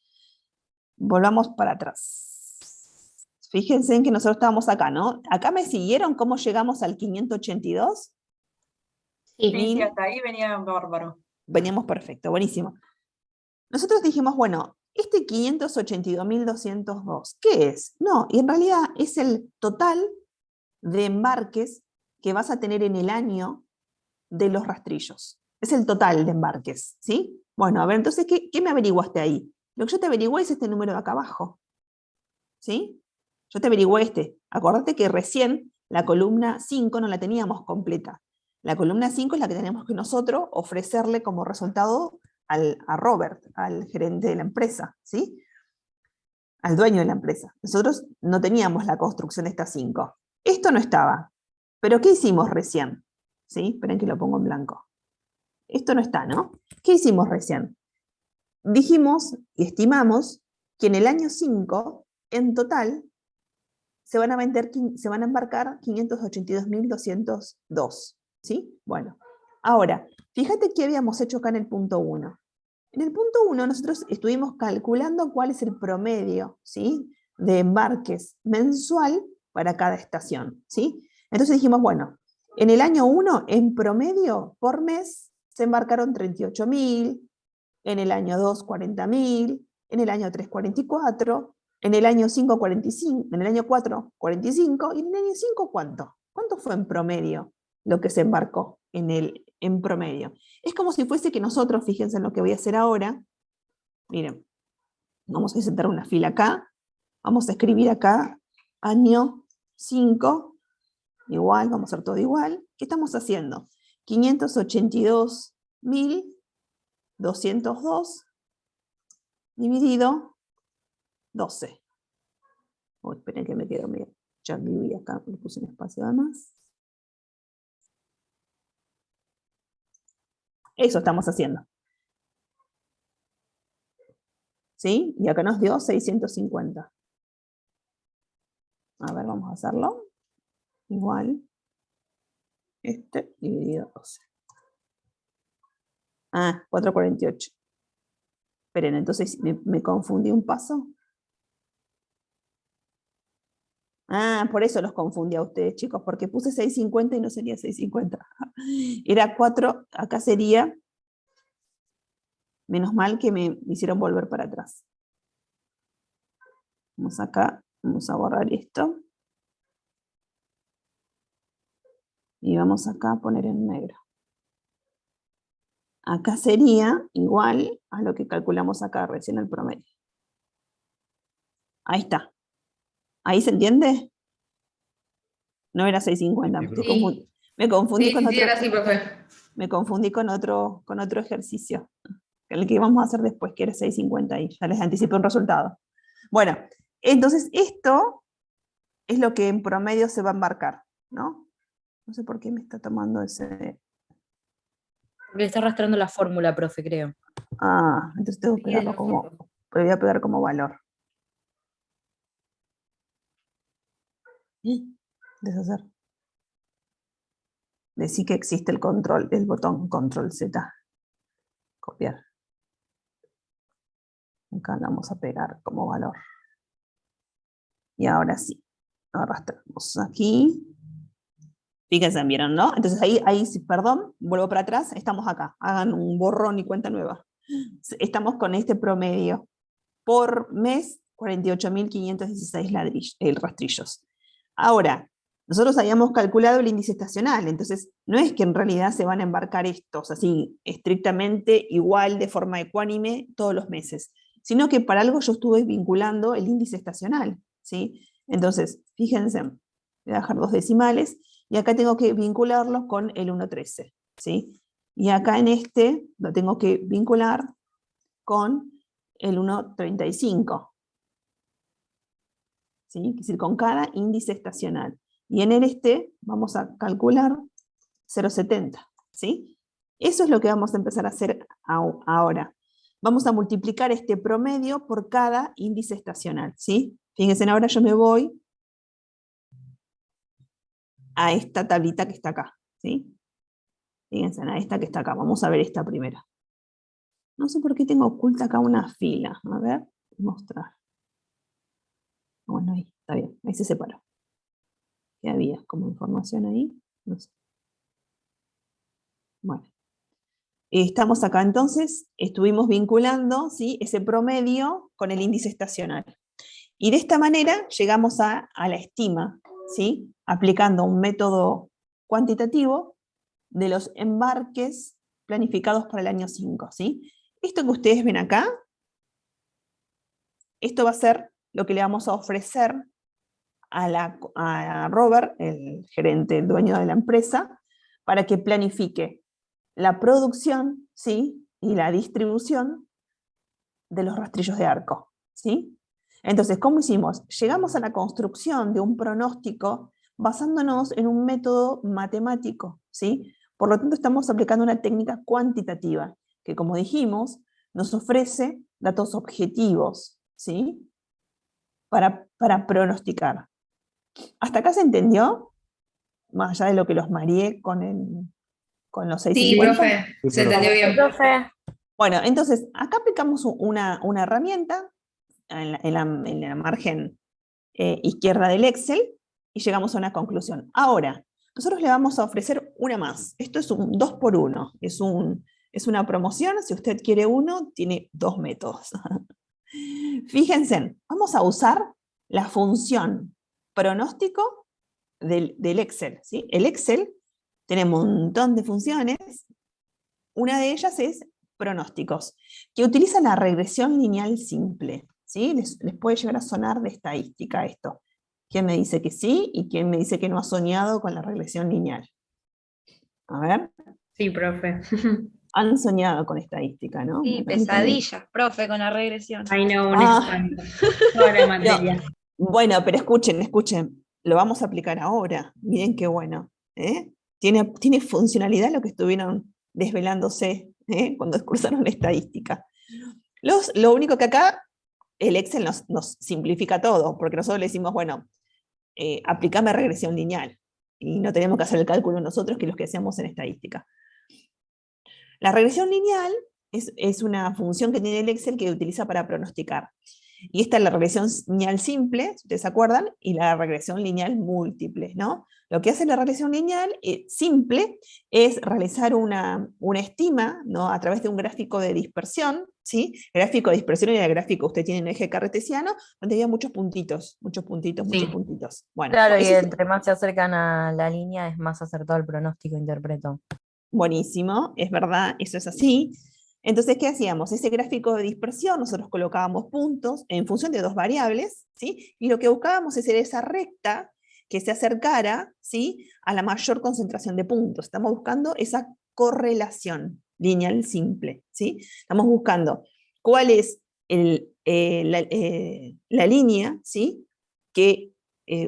Volvamos para atrás. Fíjense en que nosotros estábamos acá, ¿no? ¿Acá me siguieron cómo llegamos al 582? Sí, Sí. sí, hasta ahí venía bárbaro. Veníamos perfecto, buenísimo. Nosotros dijimos, bueno, este 582.202, ¿qué es? No, y en realidad es el total de embarques que vas a tener en el año de los rastrillos. Es el total de embarques, ¿sí? Bueno, a ver, entonces, ¿qué me averiguaste ahí? Lo que yo te averigué es este número de acá abajo, ¿sí? Yo te averigué este. Acordate que recién la columna 5 no la teníamos completa. La columna 5 es la que tenemos que nosotros ofrecerle como resultado a Robert, al gerente de la empresa, ¿sí? Al dueño de la empresa. Nosotros no teníamos la construcción de estas 5. Esto no estaba. ¿Pero qué hicimos recién? ¿Sí? Esperen que lo pongo en blanco. Esto no está, ¿no? ¿Qué hicimos recién? Dijimos y estimamos que en el año 5, en total, se van a embarcar 582.202, ¿sí? Bueno, ahora, fíjate qué habíamos hecho acá en el punto 1. En el punto 1 nosotros estuvimos calculando cuál es el promedio, ¿sí?, de embarques mensual para cada estación, ¿sí? Entonces dijimos, bueno, en el año 1, en promedio, por mes, se embarcaron 38.000, en el año 2, 40.000, en el año 3, 44, en el año 5, 45, en el año 4, 45, y en el año 5, ¿cuánto? ¿Cuánto fue en promedio lo que se embarcó en promedio? Es como si fuese que nosotros, fíjense en lo que voy a hacer ahora, Miren, vamos a insertar una fila acá, vamos a escribir acá, año 5, igual, vamos a hacer todo igual. ¿Qué estamos haciendo? 582.202 dividido 12. Oh, esperen que me quedo medio. Ya viví acá, le puse un espacio además. Eso estamos haciendo. ¿Sí? Y acá nos dio 650. A ver, vamos a hacerlo. Igual. Este dividido 12. Ah, 448. Esperen, entonces me confundí un paso. Ah, por eso los confundí a ustedes, chicos, porque puse 650 y no sería 650. Era 4, acá sería, menos mal que me hicieron volver para atrás. Vamos acá, vamos a borrar esto. Y vamos acá a poner en negro. Acá sería igual a lo que calculamos acá recién el promedio. Ahí está. ¿Ahí se entiende? No era 650, Sí. me confundí Sí, con sí, otro. sí, era así, profe. Me confundí con otro ejercicio, el que vamos a hacer después, que era 650 y ya les anticipé un resultado. Bueno, entonces esto es lo que en promedio se va a embarcar, ¿no? No sé por qué me está tomando ese... Porque está arrastrando la fórmula, profe, creo. Ah, entonces tengo que pegarlo como... Pero voy a pegar como valor. Deshacer. Decí que existe el control, el botón control Z. Copiar. Acá lo vamos a pegar como valor. Y ahora sí, arrastramos aquí. Fíjense, ¿vieron, no? Entonces ahí, perdón, vuelvo para atrás, estamos acá. Hagan un borrón y cuenta nueva. Estamos con este promedio. Por mes, 48.516 rastrillos. Ahora, nosotros habíamos calculado el índice estacional, entonces no es que en realidad se van a embarcar estos así estrictamente igual de forma ecuánime todos los meses, sino que para algo yo estuve vinculando el índice estacional, ¿sí? Entonces, fíjense, voy a dejar 2 decimales, y acá tengo que vincularlos con el 1.13, ¿sí? Y acá en este lo tengo que vincular con el 1.35, ¿sí? Es decir, con cada índice estacional. Y en el este vamos a calcular 0.70, ¿sí? Eso es lo que vamos a empezar a hacer ahora. Vamos a multiplicar este promedio por cada índice estacional, ¿sí? Fíjense, ahora yo me voy a esta tablita que está acá, ¿sí? Fíjense, a esta que está acá. Vamos a ver esta primera. No sé por qué tengo oculta acá una fila. A ver, mostrar. Bueno, ahí, está bien, ahí se separó. ¿Qué había como información ahí? No sé. Bueno. Estamos acá entonces, estuvimos vinculando, ¿sí?, ese promedio con el índice estacional. Y de esta manera llegamos a la estima, ¿sí?, aplicando un método cuantitativo de los embarques planificados para el año 5, ¿sí? Esto que ustedes ven acá, esto va a ser lo que le vamos a ofrecer a Robert, el gerente, el dueño de la empresa, para que planifique la producción, ¿sí?, y la distribución de los rastrillos de arco, ¿sí? Entonces, ¿cómo hicimos? Llegamos a la construcción de un pronóstico basándonos en un método matemático, ¿sí? Por lo tanto, estamos aplicando una técnica cuantitativa, que, como dijimos, nos ofrece datos objetivos, ¿sí?, para pronosticar. ¿Hasta acá se entendió? Más allá de lo que los mareé con los 650. Sí, profe, se entendió bien. Profe, Bueno, entonces, acá aplicamos una herramienta en la margen izquierda del Excel y llegamos a una conclusión. Ahora, nosotros le vamos a ofrecer una más. Esto es un 2x1, es una promoción. Si usted quiere uno, tiene 2 métodos. Fíjense, vamos a usar la función pronóstico del Excel, ¿sí? El Excel tiene un montón de funciones. Una de ellas es pronósticos, que utilizan la regresión lineal simple, ¿sí? Les puede llegar a sonar de estadística esto. ¿Quién me dice que sí y quién me dice que no ha soñado con la regresión lineal? A ver. Sí, profe. Han soñado con estadística, ¿no? Sí, Bueno, ahí está bien. pesadilla, profe, con la regresión. Ay, no, un Ah. espanto. Toda la materia. Bueno, pero escuchen, lo vamos a aplicar ahora. Miren qué bueno. Tiene funcionalidad lo que estuvieron desvelándose cuando cursaron estadística. Lo único que acá el Excel nos simplifica todo, porque nosotros le decimos, bueno, aplicame regresión lineal, y no tenemos que hacer el cálculo nosotros, que los que hacemos en estadística. La regresión lineal es una función que tiene el Excel que utiliza para pronosticar. Y esta es la regresión lineal simple, si ustedes se acuerdan, y la regresión lineal múltiple, ¿no? Lo que hace la regresión lineal simple es realizar una estima, ¿no? A través de un gráfico de dispersión, ¿sí? El gráfico de dispersión era el gráfico que usted tiene en el eje cartesiano, donde había muchos puntitos. Bueno, Claro, y eso es entre más se acercan a la línea es más acertado el pronóstico, interpreto. buenísimo, es verdad, eso es así. Entonces, ¿qué hacíamos? Ese gráfico de dispersión, nosotros colocábamos puntos en función de dos variables, ¿sí? Y lo que buscábamos es esa recta que se acercara, ¿sí?, a la mayor concentración de puntos. Estamos buscando esa correlación lineal simple, ¿sí? Estamos buscando cuál es la línea, ¿sí?, que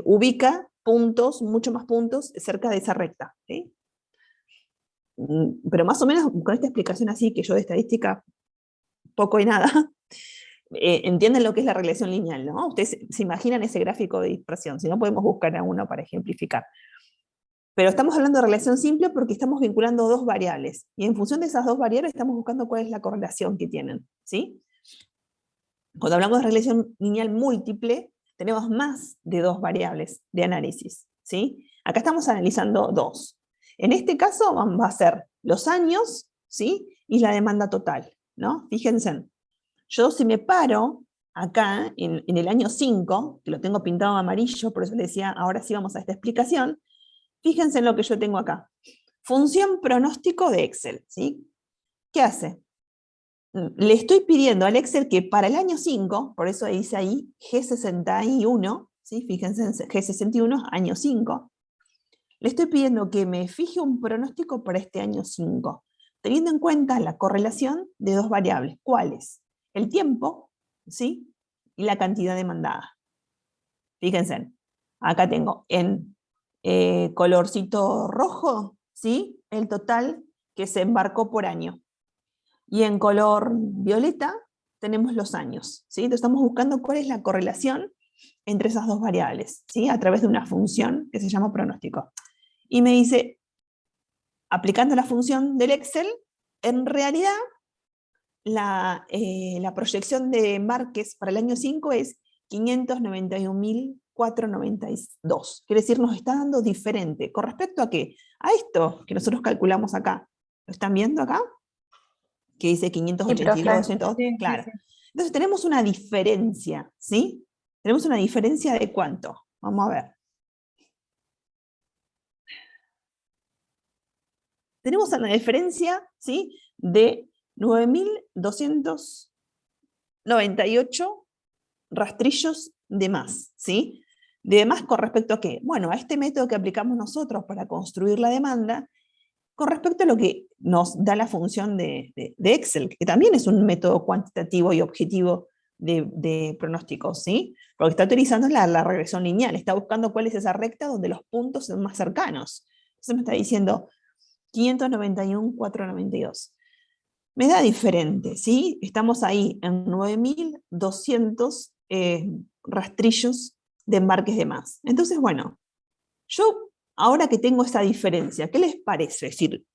ubica puntos, mucho más puntos, cerca de esa recta, ¿sí? Pero más o menos con esta explicación así, que yo de estadística poco y nada, entienden lo que es la regresión lineal, ¿no? Ustedes se imaginan ese gráfico de dispersión, si no podemos buscar a uno para ejemplificar. Pero estamos hablando de relación simple porque estamos vinculando dos variables, y en función de esas dos variables estamos buscando cuál es la correlación que tienen, ¿sí? Cuando hablamos de regresión lineal múltiple, tenemos más de dos variables de análisis, ¿sí? Acá estamos analizando dos. En este caso va a ser los años, ¿sí?, y la demanda total, ¿no? Fíjense, yo si me paro acá en el año 5, que lo tengo pintado amarillo, por eso les decía, ahora sí vamos a esta explicación, fíjense en lo que yo tengo acá. Función pronóstico de Excel, ¿sí? ¿Qué hace? Le estoy pidiendo al Excel que para el año 5, por eso dice ahí G61, ¿sí? Fíjense en G61, año 5, le estoy pidiendo que me fije un pronóstico para este año 5, teniendo en cuenta la correlación de dos variables. ¿Cuáles? El tiempo, ¿sí?, y la cantidad demandada. Fíjense, acá tengo en colorcito rojo, ¿sí?, el total que se embarcó por año. Y en color violeta tenemos los años, ¿sí? Entonces estamos buscando cuál es la correlación entre esas dos variables, ¿sí?, a través de una función que se llama pronóstico. Y me dice, aplicando la función del Excel, en realidad la proyección de embarques para el año 5 es 591.492. Quiere decir, nos está dando diferente. ¿Con respecto a qué? A esto que nosotros calculamos acá. ¿Lo están viendo acá? Que dice 582, 202. Sí, claro. sí, sí. Entonces tenemos una diferencia, ¿sí? Tenemos una diferencia de ¿cuánto? Vamos a ver. Tenemos una diferencia, ¿sí?, de 9.298 rastrillos de más, ¿sí? De más con respecto a qué? Bueno, a este método que aplicamos nosotros para construir la demanda, con respecto a lo que nos da la función de Excel, que también es un método cuantitativo y objetivo de pronósticos, ¿sí? Porque está utilizando la regresión lineal, está buscando cuál es esa recta donde los puntos son más cercanos. Entonces me está diciendo 591.492. Me da diferente, ¿sí? Estamos ahí en 9.200 rastrillos de embarques de más. Entonces, bueno, yo ahora que tengo esa diferencia, ¿qué les parece? Es decir,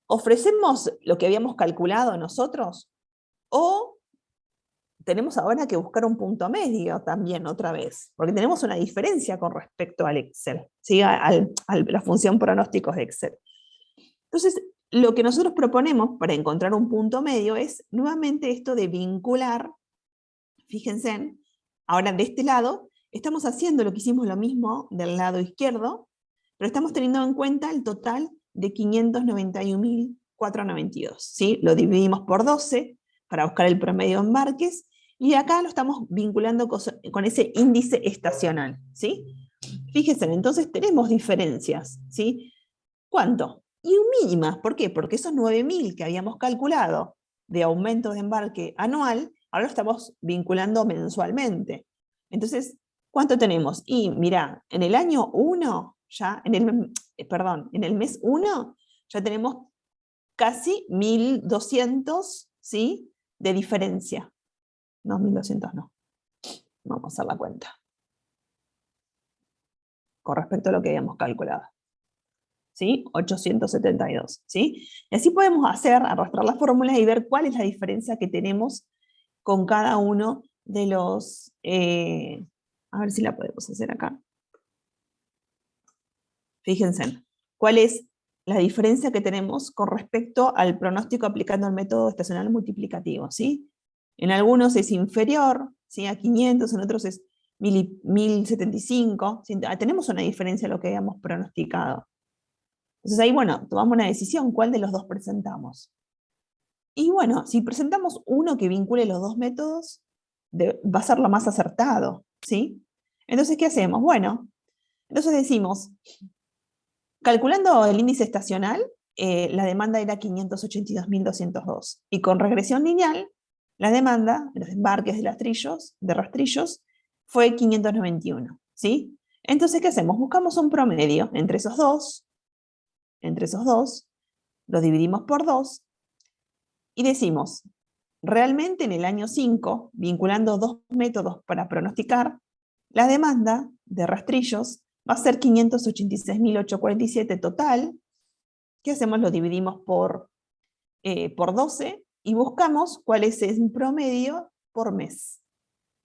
¿ofrecemos lo que habíamos calculado nosotros? ¿O tenemos ahora que buscar un punto medio también otra vez? Porque tenemos una diferencia con respecto al Excel, ¿sí?, a la función pronósticos de Excel. Entonces, lo que nosotros proponemos para encontrar un punto medio es nuevamente esto de vincular, fíjense, ahora de este lado, estamos haciendo lo que hicimos lo mismo del lado izquierdo, pero estamos teniendo en cuenta el total de 591.492. 492, ¿sí? Lo dividimos por 12 para buscar el promedio de embarques, y acá lo estamos vinculando con ese índice estacional, ¿sí? Fíjense, entonces tenemos diferencias, ¿sí? ¿Cuánto? Y mínimas, ¿por qué? Porque esos 9.000 que habíamos calculado de aumento de embarque anual, ahora lo estamos vinculando mensualmente. Entonces, ¿cuánto tenemos? Y mirá, en el año 1, ya, en el mes 1, ya tenemos casi 1.200, ¿sí? De diferencia. No, 1.200 no. Vamos a hacer la cuenta. Con respecto a lo que habíamos calculado. ¿Sí? 872, ¿sí? Y así podemos arrastrar las fórmulas y ver cuál es la diferencia que tenemos con cada uno de los... a ver si la podemos hacer acá. Fíjense, ¿cuál es la diferencia que tenemos con respecto al pronóstico aplicando el método estacional multiplicativo, ¿sí? En algunos es inferior, ¿sí? A 500, en otros es 1.075, ¿sí? Tenemos una diferencia de lo que habíamos pronosticado. Entonces ahí, bueno, tomamos una decisión, ¿cuál de los dos presentamos? Y bueno, si presentamos uno que vincule los dos métodos, va a ser lo más acertado, ¿sí? Entonces, ¿qué hacemos? Bueno, entonces decimos, calculando el índice estacional, la demanda era 582.202, y con regresión lineal, la demanda, los embarques de rastrillos, fue 591, ¿sí? Entonces, ¿qué hacemos? Buscamos un promedio entre esos dos, lo dividimos por 2, y decimos, realmente en el año 5, vinculando dos métodos para pronosticar, la demanda de rastrillos va a ser 586.847 total. ¿Qué hacemos? Lo dividimos por 12 y buscamos cuál es el promedio por mes.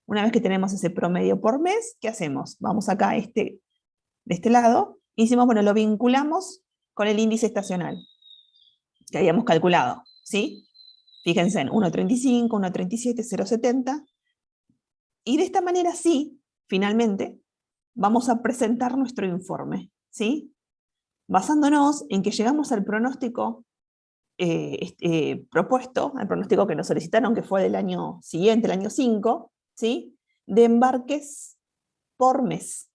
Una vez que tenemos ese promedio por mes, ¿qué hacemos? Vamos acá de este lado y decimos, bueno, lo vinculamos con el índice estacional que habíamos calculado, ¿sí? Fíjense en 1.35, 1.37, 0.70. Y de esta manera sí, finalmente, vamos a presentar nuestro informe, ¿sí? Basándonos en que llegamos al pronóstico propuesto, al pronóstico que nos solicitaron, que fue del año siguiente, el año 5, ¿sí? De embarques por mes.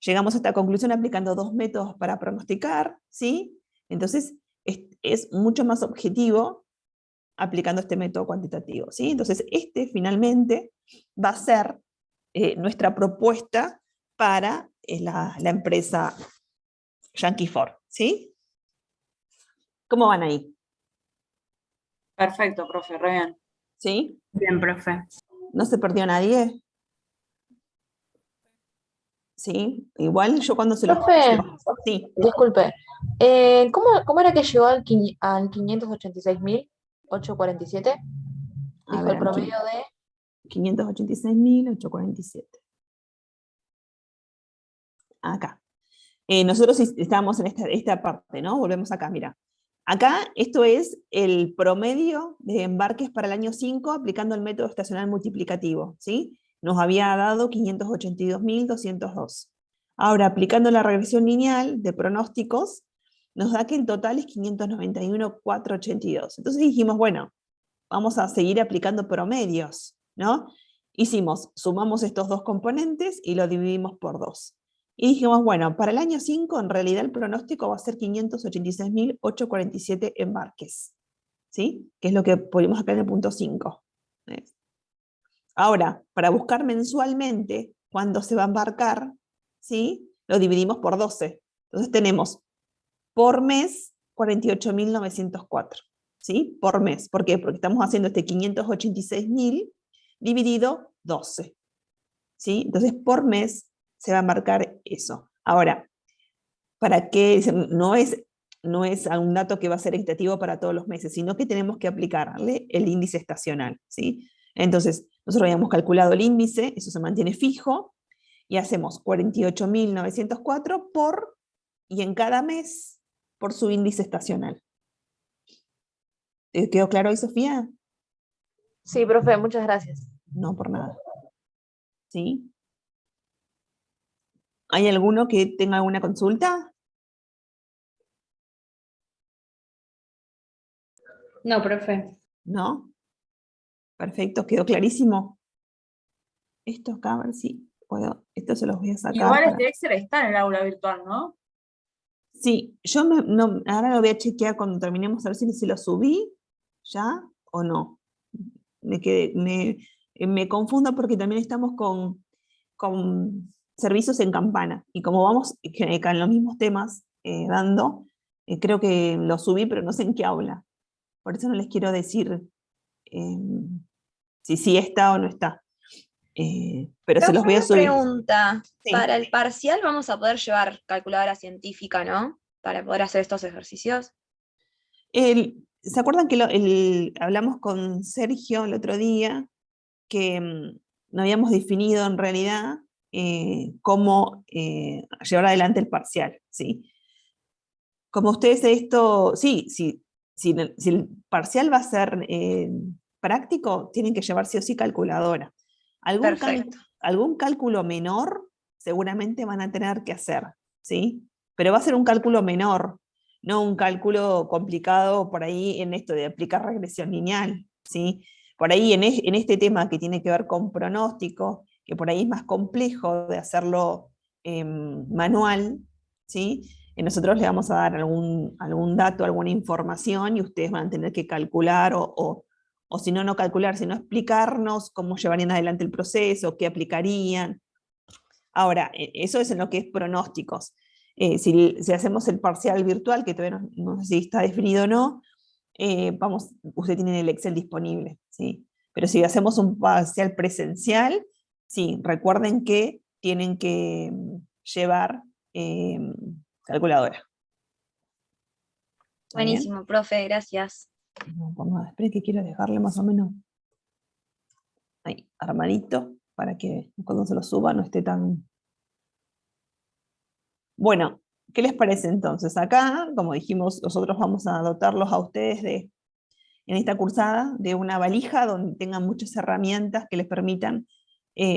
Llegamos a esta conclusión aplicando dos métodos para pronosticar, ¿sí? Entonces, es mucho más objetivo aplicando este método cuantitativo, ¿sí? Entonces, finalmente va a ser nuestra propuesta para la empresa Yankee Ford, ¿sí? ¿Cómo van ahí? Perfecto, profe, re bien. ¿Sí? Bien, profe. ¿No se perdió nadie? ¿Sí? Igual yo cuando se los... Profe, Sí. disculpe. ¿Cómo era que llegó al 586.847? A Dijo ver, el promedio de... 586.847. Acá. Nosotros estábamos en esta parte, ¿no? Volvemos acá, mira. Acá esto es el promedio de embarques para el año 5 aplicando el método estacional multiplicativo, ¿sí? Nos había dado 582.202. Ahora, aplicando la regresión lineal de pronósticos, nos da que el total es 591.482. Entonces dijimos, bueno, vamos a seguir aplicando promedios, ¿no? Sumamos estos dos componentes y lo dividimos por 2. Y dijimos, bueno, para el año 5 en realidad el pronóstico va a ser 586.847 embarques, ¿sí? Que es lo que ponemos acá en el punto 5. Ahora, para buscar mensualmente cuándo se va a embarcar, ¿sí? Lo dividimos por 12. Entonces tenemos por mes 48.904, ¿sí? Por mes. ¿Por qué? Porque estamos haciendo este 586.000 dividido 12, ¿sí? Entonces por mes se va a marcar eso. Ahora, ¿para qué? No es un dato que va a ser equitativo para todos los meses, sino que tenemos que aplicarle el índice estacional, ¿sí? Entonces, nosotros habíamos calculado el índice, eso se mantiene fijo, y hacemos 48.904 y en cada mes, por su índice estacional. ¿Te quedó claro ahí, Sofía? Sí, profe, muchas gracias. No, por nada. ¿Sí? ¿Hay alguno que tenga alguna consulta? No, profe. ¿No? Perfecto, quedó clarísimo. Esto acá, a ver si puedo, esto se los voy a sacar. Igual para- este Excel está en el aula virtual, ¿no? Sí, yo ahora lo voy a chequear cuando terminemos a ver si lo subí ya o no. Me confundo porque también estamos con servicios en campana. Y como vamos en los mismos temas dando, creo que lo subí, pero no sé en qué aula. Por eso no les quiero decir si sí está o no está. Pero se Profe, los voy a una subir. pregunta. Sí. Para el parcial vamos a poder llevar calculadora científica, ¿no? Para poder hacer estos ejercicios. ¿Se acuerdan que hablamos con Sergio el otro día que no habíamos definido en realidad cómo llevar adelante el parcial? ¿Sí? Como ustedes esto, sí, si el parcial va a ser práctico, tienen que llevar sí o sí calculadora. Perfecto. Algún cálculo menor seguramente van a tener que hacer, ¿sí? Pero va a ser un cálculo menor, no un cálculo complicado por ahí en esto de aplicar regresión lineal, ¿sí? Por ahí en este tema que tiene que ver con pronóstico, que por ahí es más complejo de hacerlo manual, ¿sí? Nosotros le vamos a dar algún dato, alguna información y ustedes van a tener que calcular o si no, no calcular, sino explicarnos cómo llevarían adelante el proceso, qué aplicarían. Ahora, eso es en lo que es pronósticos. Si hacemos el parcial virtual, que todavía no sé si está definido o no, usted tiene el Excel disponible, ¿sí? Pero si hacemos un parcial presencial, sí, recuerden que tienen que llevar calculadora. ¿Está bien? Buenísimo, profe, gracias. Esperen que quiero dejarle más o menos ahí, armadito, para que cuando se lo suba no esté tan... Bueno, ¿qué les parece entonces? Acá, como dijimos, nosotros vamos a dotarlos a ustedes en esta cursada de una valija donde tengan muchas herramientas que les permitan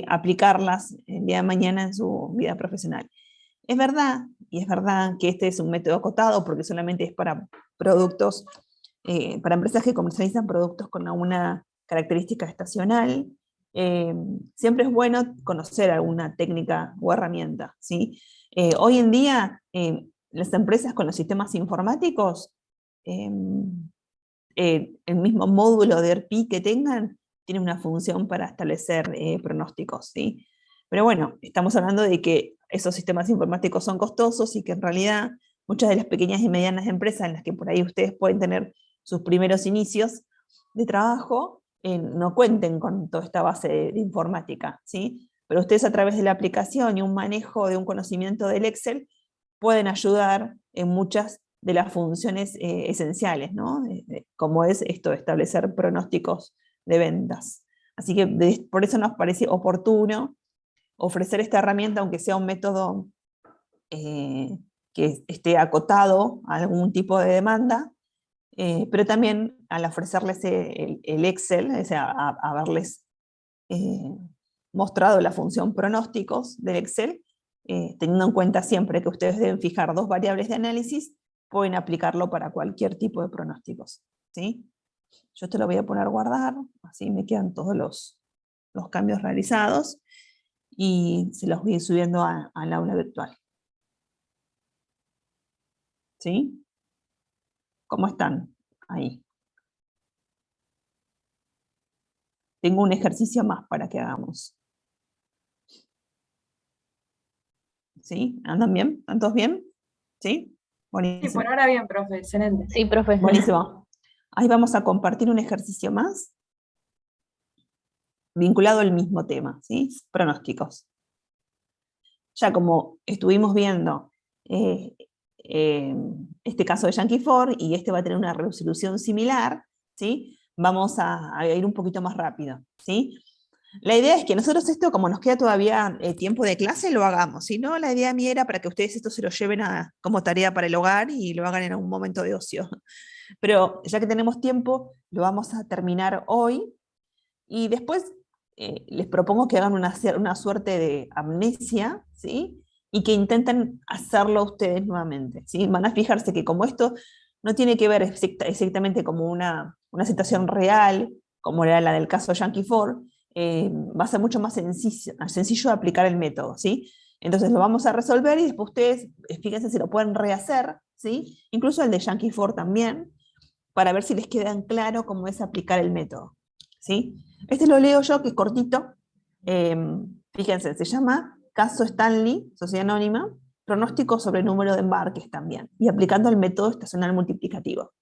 aplicarlas el día de mañana en su vida profesional. Es verdad que este es un método acotado porque solamente es para productos, para empresas que comercializan productos con alguna característica estacional. Siempre es bueno conocer alguna técnica o herramienta, ¿sí? Hoy en día, las empresas con los sistemas informáticos, el mismo módulo de ERP que tengan, tiene una función para establecer pronósticos, ¿sí? Pero bueno, estamos hablando de que esos sistemas informáticos son costosos y que en realidad muchas de las pequeñas y medianas empresas en las que por ahí ustedes pueden tener sus primeros inicios de trabajo, no cuenten con toda esta base de informática, ¿sí? Pero ustedes a través de la aplicación y un manejo de un conocimiento del Excel pueden ayudar en muchas de las funciones esenciales, ¿no? Como es esto de establecer pronósticos de ventas. Así que por eso nos parece oportuno ofrecer esta herramienta, aunque sea un método que esté acotado a algún tipo de demanda, pero también al ofrecerles el Excel, o sea, haberles mostrado la función pronósticos del Excel, teniendo en cuenta siempre que ustedes deben fijar dos variables de análisis, pueden aplicarlo para cualquier tipo de pronósticos, ¿sí? Yo esto lo voy a poner a guardar, así me quedan todos los cambios realizados, y se los voy a ir subiendo al aula virtual. ¿Sí? ¿Cómo están ahí? Tengo un ejercicio más para que hagamos. ¿Sí? ¿Andan bien? ¿Están todos bien? ¿Sí? Buenísimo. Sí, por ahora bien, profe, excelente. Sí, profe. Buenísimo. Ahí vamos a compartir un ejercicio más vinculado al mismo tema, ¿sí? Pronósticos. Ya como estuvimos viendo este caso de Yankee Ford, y este va a tener una resolución similar, ¿sí? Vamos a ir un poquito más rápido, ¿sí? La idea es que nosotros esto, como nos queda todavía tiempo de clase, lo hagamos. Si no, la idea mía era para que ustedes esto se lo lleven como tarea para el hogar y lo hagan en algún momento de ocio. Pero ya que tenemos tiempo, lo vamos a terminar hoy. Y después les propongo que hagan una suerte de amnesia, ¿sí? Y que intenten hacerlo ustedes nuevamente, ¿sí? Van a fijarse que como esto no tiene que ver exactamente como una una situación real, como era la del caso Yankee Ford, va a ser mucho más sencillo de aplicar el método, ¿sí? Entonces lo vamos a resolver y después ustedes, fíjense si lo pueden rehacer, ¿sí? Incluso el de Yankee Ford también, para ver si les queda claro cómo es aplicar el método, ¿sí? Este lo leo yo, que es cortito. Fíjense, se llama Caso Stanley, Sociedad Anónima, pronóstico sobre número de embarques también, y aplicando el método estacional multiplicativo.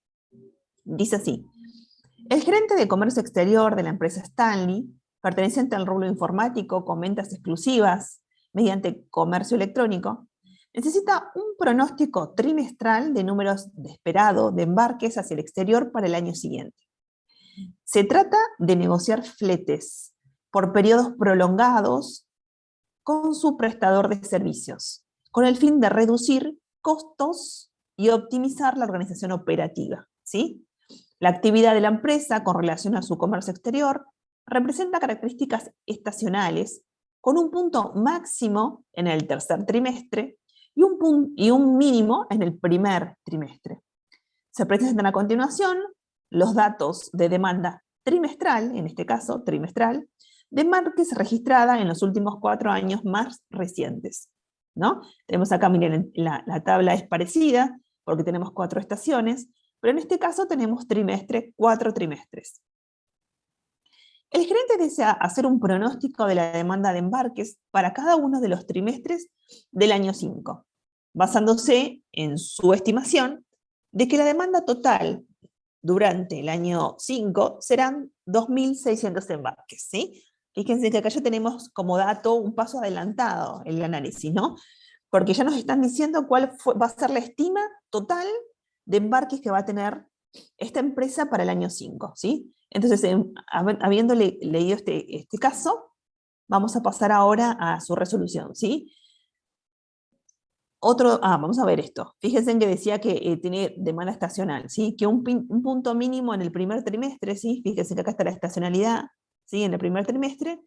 Dice así: el gerente de comercio exterior de la empresa Stanley, perteneciente al rubro informático con ventas exclusivas mediante comercio electrónico, necesita un pronóstico trimestral de números de esperado de embarques hacia el exterior para el año siguiente. Se trata de negociar fletes por periodos prolongados con su prestador de servicios, con el fin de reducir costos y optimizar la organización operativa, ¿sí? La actividad de la empresa con relación a su comercio exterior representa características estacionales con un punto máximo en el tercer trimestre y un mínimo en el primer trimestre. Se presentan a continuación los datos de demanda trimestral, en este caso trimestral, de embarques registrada en los últimos 4 años más recientes, ¿no? Tenemos acá, miren, la tabla es parecida, porque tenemos 4 estaciones, pero en este caso tenemos trimestre, 4 trimestres. El gerente desea hacer un pronóstico de la demanda de embarques para cada uno de los trimestres del año 5, basándose en su estimación de que la demanda total durante el año 5 serán 2.600 embarques, ¿sí? Fíjense que acá ya tenemos como dato un paso adelantado en el análisis, ¿no? Porque ya nos están diciendo cuál va a ser la estima total de embarques que va a tener esta empresa para el año 5, ¿sí? Entonces, habiendo leído este caso, vamos a pasar ahora a su resolución, ¿sí? Vamos a ver esto. Fíjense en que decía que tiene demanda estacional, ¿sí? Que un punto mínimo en el primer trimestre, ¿sí? Fíjense que acá está la estacionalidad, ¿sí? En el primer trimestre,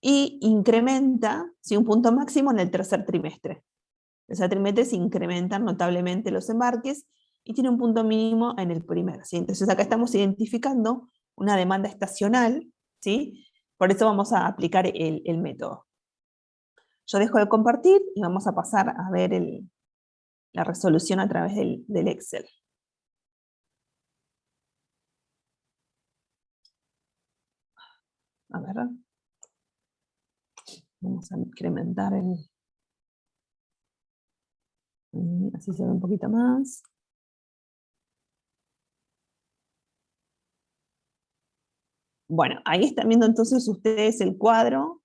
y incrementa, ¿sí? Un punto máximo en el tercer trimestre. En el tercer trimestre se incrementan notablemente los embarques y tiene un punto mínimo en el primer, ¿sí? Entonces acá estamos identificando una demanda estacional, ¿sí? Por eso vamos a aplicar el método. Yo dejo de compartir y vamos a pasar a ver la resolución a través del Excel. A ver. Vamos a incrementar así se ve un poquito más. Bueno, ahí están viendo entonces ustedes el cuadro,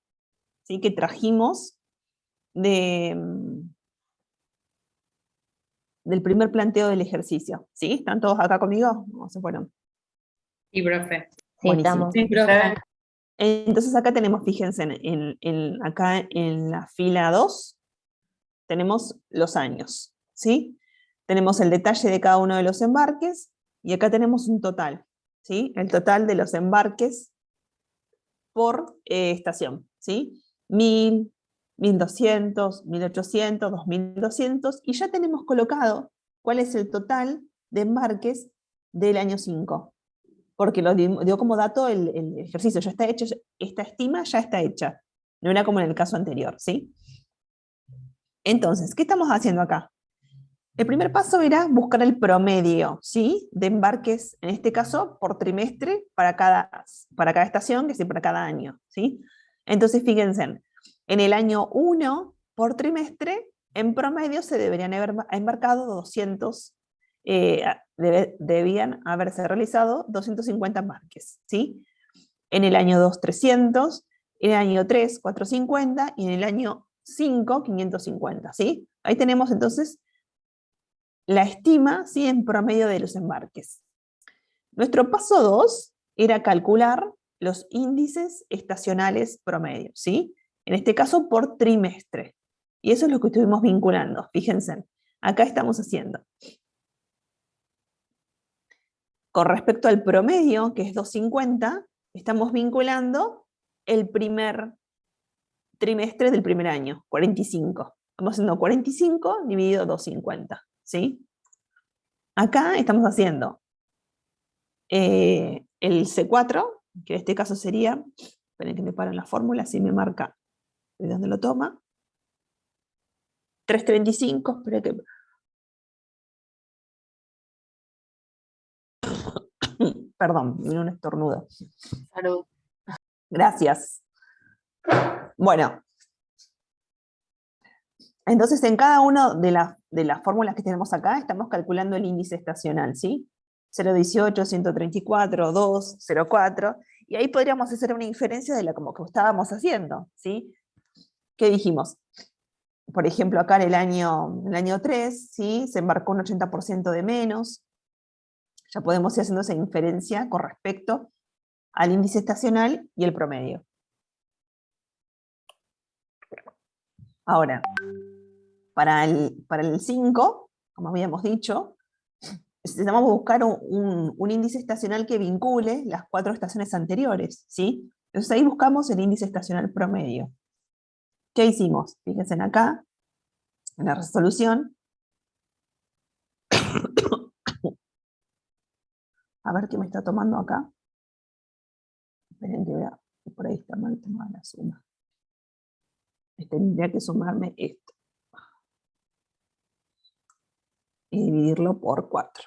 ¿sí? Que trajimos del primer planteo del ejercicio, ¿sí? ¿Están todos acá conmigo? ¿O se fueron? Sí, profe. Sí, Buenísimo. estamos. Sí, profe. Entonces acá tenemos, fíjense, acá en la fila 2, tenemos los años, ¿sí? Tenemos el detalle de cada uno de los embarques, y acá tenemos un total, ¿sí? El total de los embarques por estación, ¿sí? 1.000, 1.200, 1.800, 2.200, y ya tenemos colocado cuál es el total de embarques del año 5. Porque lo dio como dato el ejercicio, ya está hecho, esta estima ya está hecha. No era como en el caso anterior, ¿sí? Entonces, ¿qué estamos haciendo acá? El primer paso era buscar el promedio, ¿sí? De embarques, en este caso, por trimestre para cada estación, que es para cada año, ¿sí? Entonces, fíjense, en el año 1, por trimestre, en promedio se deberían haber embarcado 200, debían haberse realizado 250 embarques, ¿sí? En el año 2, 300, en el año 3, 450, y en el año 5, 550, ¿sí? Ahí tenemos entonces la estima, ¿sí? En promedio de los embarques. Nuestro paso 2 era calcular los índices estacionales promedio, ¿sí? En este caso por trimestre. Y eso es lo que estuvimos vinculando, fíjense. Acá estamos haciendo. Con respecto al promedio, que es 250, estamos vinculando el primer trimestre del primer año, 45. Estamos haciendo 45 dividido 250, ¿sí? Acá estamos haciendo el C4, que en este caso sería, esperen que me paren la fórmula, así me marca de dónde lo toma. 335, espera que... Perdón, vino un estornudo. Salud. Gracias. Bueno. Entonces, en cada una de las fórmulas que tenemos acá, estamos calculando el índice estacional, ¿sí? 0,18, 134, 2, 0,4, y ahí podríamos hacer una inferencia de como que estábamos haciendo, ¿sí? ¿Qué dijimos? Por ejemplo, acá en el año 3, ¿sí? Se embarcó un 80% de menos. Ya podemos ir haciendo esa inferencia con respecto al índice estacional y el promedio. Ahora, para el 5, como habíamos dicho, necesitamos buscar un índice estacional que vincule las 4 estaciones anteriores, ¿sí? Entonces ahí buscamos el índice estacional promedio. ¿Qué hicimos? Fíjense acá, en la resolución. A ver qué me está tomando acá. Esperen que vea, por ahí está mal tomada la suma. Tendría que sumarme esto. Y dividirlo por 4.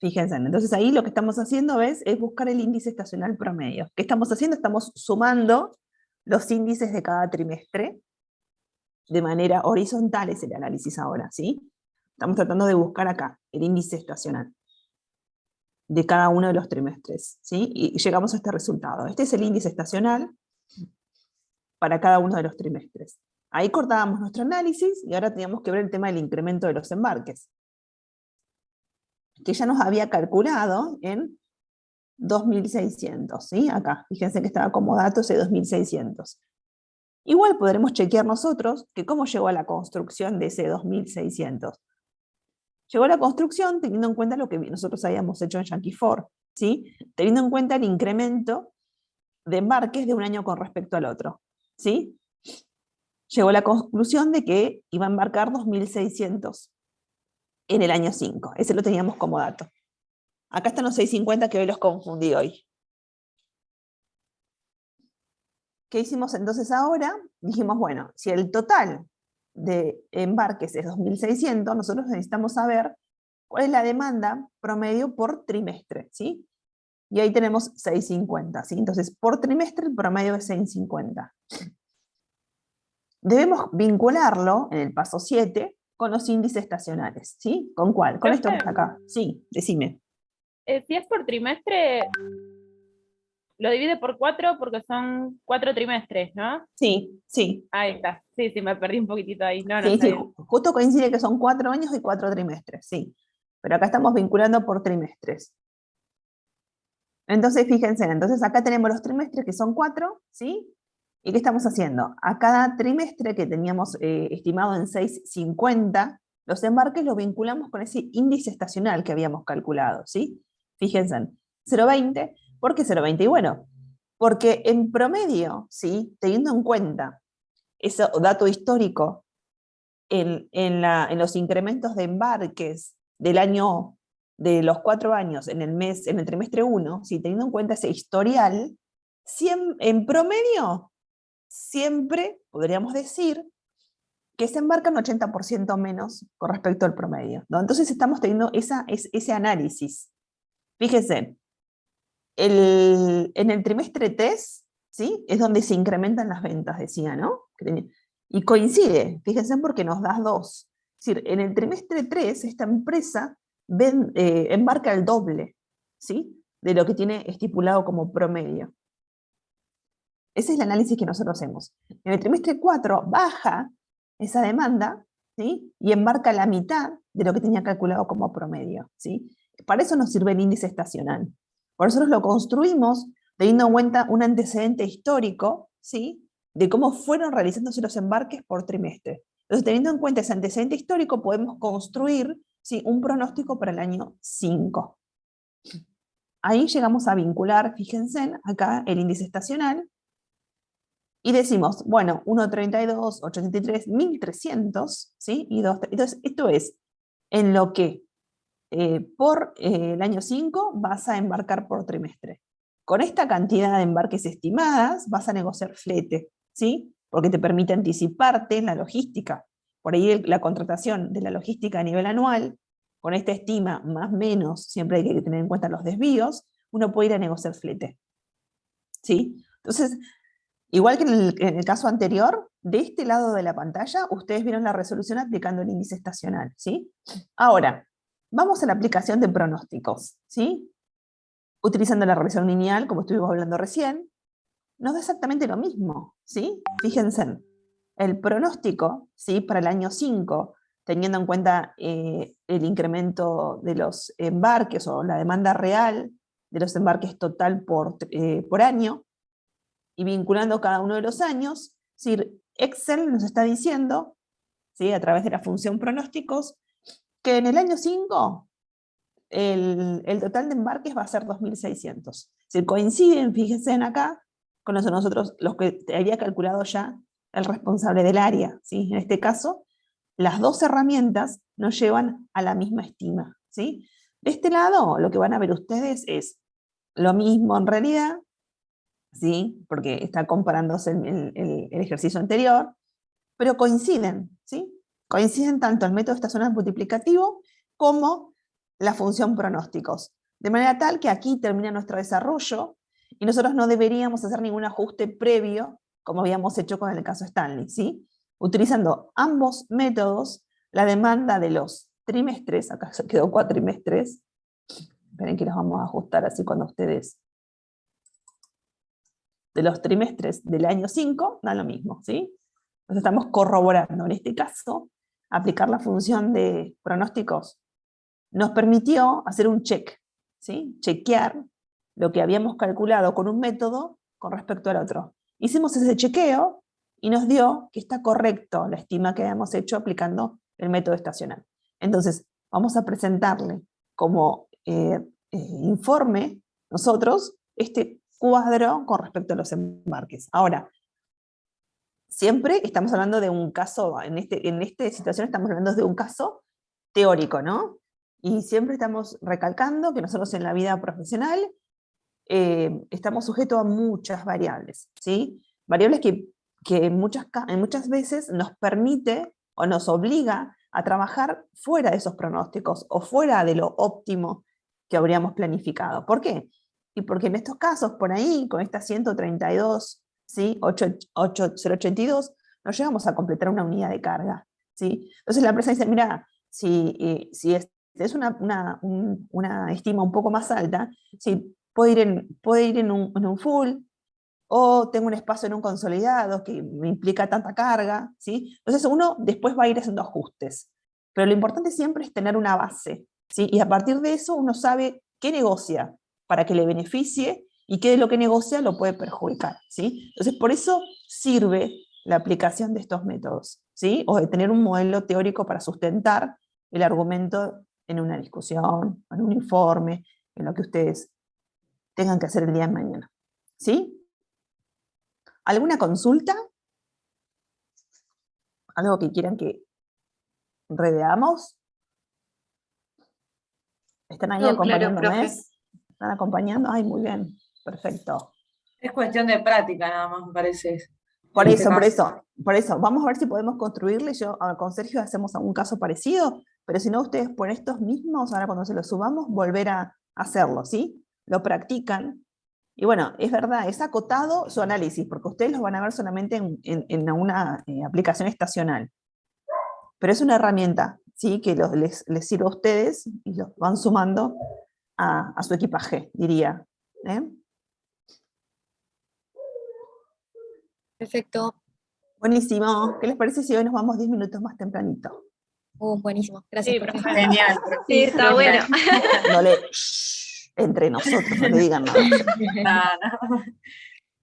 Fíjense, entonces ahí lo que estamos haciendo es buscar el índice estacional promedio. ¿Qué estamos haciendo? Estamos sumando los índices de cada trimestre de manera horizontal, es el análisis ahora, ¿sí? Estamos tratando de buscar acá el índice estacional de cada uno de los trimestres, ¿sí? Y llegamos a este resultado. Este es el índice estacional para cada uno de los trimestres. Ahí cortábamos nuestro análisis y ahora teníamos que ver el tema del incremento de los embarques, que ya nos había calculado en 2.600, ¿sí? Acá, fíjense que estaba como dato ese 2.600. Igual podremos chequear nosotros que cómo llegó a la construcción de ese 2.600. Llegó a la construcción teniendo en cuenta lo que nosotros habíamos hecho en Yankee Ford, ¿sí? Teniendo en cuenta el incremento de embarques de un año con respecto al otro, ¿sí? Llegó a la conclusión de que iba a embarcar 2.600 en el año 5. Ese lo teníamos como dato. Acá están los 650 que hoy los confundí hoy. ¿Qué hicimos entonces ahora? Dijimos, bueno, si el total de embarques es 2.600, nosotros necesitamos saber cuál es la demanda promedio por trimestre, ¿sí? Y ahí tenemos 650, ¿sí? Entonces, por trimestre el promedio es 650. Debemos vincularlo en el paso 7 con los índices estacionales, ¿sí? ¿Con cuál? Con esto que está acá. Sí, decime. Si es por trimestre, lo divide por 4 porque son 4 trimestres, ¿no? Sí, sí. Ahí está. Sí, me perdí un poquitito ahí. No, Sí, está sí, bien. justo coincide que son 4 años y 4 trimestres, sí. Pero acá estamos vinculando por trimestres. Entonces, fíjense, entonces acá tenemos los trimestres que son 4, ¿sí? ¿Y qué estamos haciendo? A cada trimestre que teníamos estimado en 650, los embarques los vinculamos con ese índice estacional que habíamos calculado, ¿sí? Fíjense, 0,20, ¿por qué 0,20? Y bueno, porque en promedio, ¿sí? Teniendo en cuenta ese dato histórico en los incrementos de embarques del año, de los 4 años en el trimestre 1, ¿sí? Teniendo en cuenta ese historial, en promedio, siempre podríamos decir que se embarcan 80% menos con respecto al promedio, ¿no? Entonces estamos teniendo ese análisis. Fíjense, en el trimestre 3, ¿sí? Es donde se incrementan las ventas, decía, ¿no? Y coincide, fíjense porque nos da 2. Es decir, en el trimestre 3 esta empresa embarca el doble, ¿sí? De lo que tiene estipulado como promedio. Ese es el análisis que nosotros hacemos. En el trimestre 4 baja esa demanda, ¿sí? Y embarca la mitad de lo que tenía calculado como promedio, ¿sí? Para eso nos sirve el índice estacional. Por eso nosotros lo construimos teniendo en cuenta un antecedente histórico, ¿sí? De cómo fueron realizándose los embarques por trimestre. Entonces, teniendo en cuenta ese antecedente histórico, podemos construir, ¿sí? Un pronóstico para el año 5. Ahí llegamos a vincular, fíjense, acá el índice estacional, y decimos, bueno, 1.32, 8.33, 1.300, ¿sí? Y 2, entonces, esto es en lo que por el año 5 vas a embarcar por trimestre. Con esta cantidad de embarques estimadas vas a negociar flete, ¿sí? Porque te permite anticiparte en la logística. Por ahí la contratación de la logística a nivel anual, con esta estima más o menos, siempre hay que tener en cuenta los desvíos, uno puede ir a negociar flete, ¿sí? Entonces, igual que en el caso anterior, de este lado de la pantalla, ustedes vieron la resolución aplicando el índice estacional, ¿sí? Ahora, vamos a la aplicación de pronósticos, ¿sí? Utilizando la revisión lineal, como estuvimos hablando recién, nos da exactamente lo mismo, ¿sí? Fíjense, el pronóstico, ¿sí? Para el año 5, teniendo en cuenta el incremento de los embarques o la demanda real de los embarques total por año, y vinculando cada uno de los años, es decir, Excel nos está diciendo, ¿sí? A través de la función pronósticos, que en el año 5 el total de embarques va a ser 2.600. Es decir, coinciden, fíjense acá, con nosotros, los que había calculado ya el responsable del área, ¿sí? En este caso, las dos herramientas nos llevan a la misma estima, ¿sí? De este lado, lo que van a ver ustedes es lo mismo en realidad, ¿sí? Porque está comparándose el ejercicio anterior, pero coinciden, ¿sí? Coinciden tanto el método estacional multiplicativo como la función pronósticos. De manera tal que aquí termina nuestro desarrollo y nosotros no deberíamos hacer ningún ajuste previo, como habíamos hecho con el caso Stanley, ¿sí? Utilizando ambos métodos, la demanda de los trimestres, acá se quedó cuatrimestres, esperen que los vamos a ajustar así cuando ustedes, de los trimestres del año 5, da lo mismo, ¿sí? Entonces estamos corroborando, en este caso, aplicar la función de pronósticos nos permitió hacer un check, ¿sí? Chequear lo que habíamos calculado con un método con respecto al otro. Hicimos ese chequeo y nos dio que está correcto la estima que habíamos hecho aplicando el método estacional. Entonces, vamos a presentarle como informe nosotros este cuadro con respecto a los embarques. Ahora, siempre estamos hablando de un caso, en esta situación estamos hablando de un caso teórico, ¿no? Y siempre estamos recalcando que nosotros en la vida profesional estamos sujetos a muchas variables, ¿sí? Variables que muchas veces nos permite o nos obliga a trabajar fuera de esos pronósticos o fuera de lo óptimo que habríamos planificado. ¿Por qué? Y porque en estos casos, por ahí, con esta 132, ¿sí? 8082, no llegamos a completar una unidad de carga, ¿sí? Entonces la empresa dice, mira, si es una estima un poco más alta, ¿sí? Puede ir en un full, o tengo un espacio en un consolidado que me implica tanta carga, ¿sí? Entonces uno después va a ir haciendo ajustes. Pero lo importante siempre es tener una base, ¿sí? Y a partir de eso uno sabe qué negocia para que le beneficie y qué de lo que negocia lo puede perjudicar, ¿sí? Entonces por eso sirve la aplicación de estos métodos, ¿sí? O de tener un modelo teórico para sustentar el argumento en una discusión, en un informe, en lo que ustedes tengan que hacer el día de mañana, ¿sí? ¿Alguna consulta? ¿Algo que quieran que reveamos? ¿Están ahí Todo claro, acompañándome? profe. ¿Están acompañando? Ay, muy bien, perfecto. Es cuestión de práctica nada más, me parece. Por En este eso, caso. vamos a ver si podemos construirle, con Sergio hacemos algún caso parecido, pero si no, ustedes por estos mismos, ahora cuando se los subamos, volver a hacerlo, ¿sí? Lo practican. Y bueno, es verdad, es acotado su análisis, porque ustedes los van a ver solamente en una aplicación estacional. Pero es una herramienta, ¿sí? Que les sirve a ustedes y los van sumando a su equipaje, diría. Perfecto. Buenísimo. ¿Qué les parece si hoy nos vamos 10 minutos más tempranito? Buenísimo. Gracias, Sí, profe. perfecto. Genial, profe. Sí, está bueno. No le... entre nosotros, no le digan nada. No.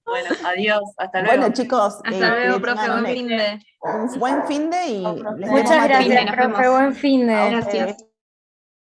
Bueno, adiós, hasta luego. Bueno, chicos, Hasta luego, que profe. tengan Buen fin de. un buen fin de y Chao, profe. les Muchas vemos gracias, nos profe. vemos. Buen fin de. a Gracias. ustedes.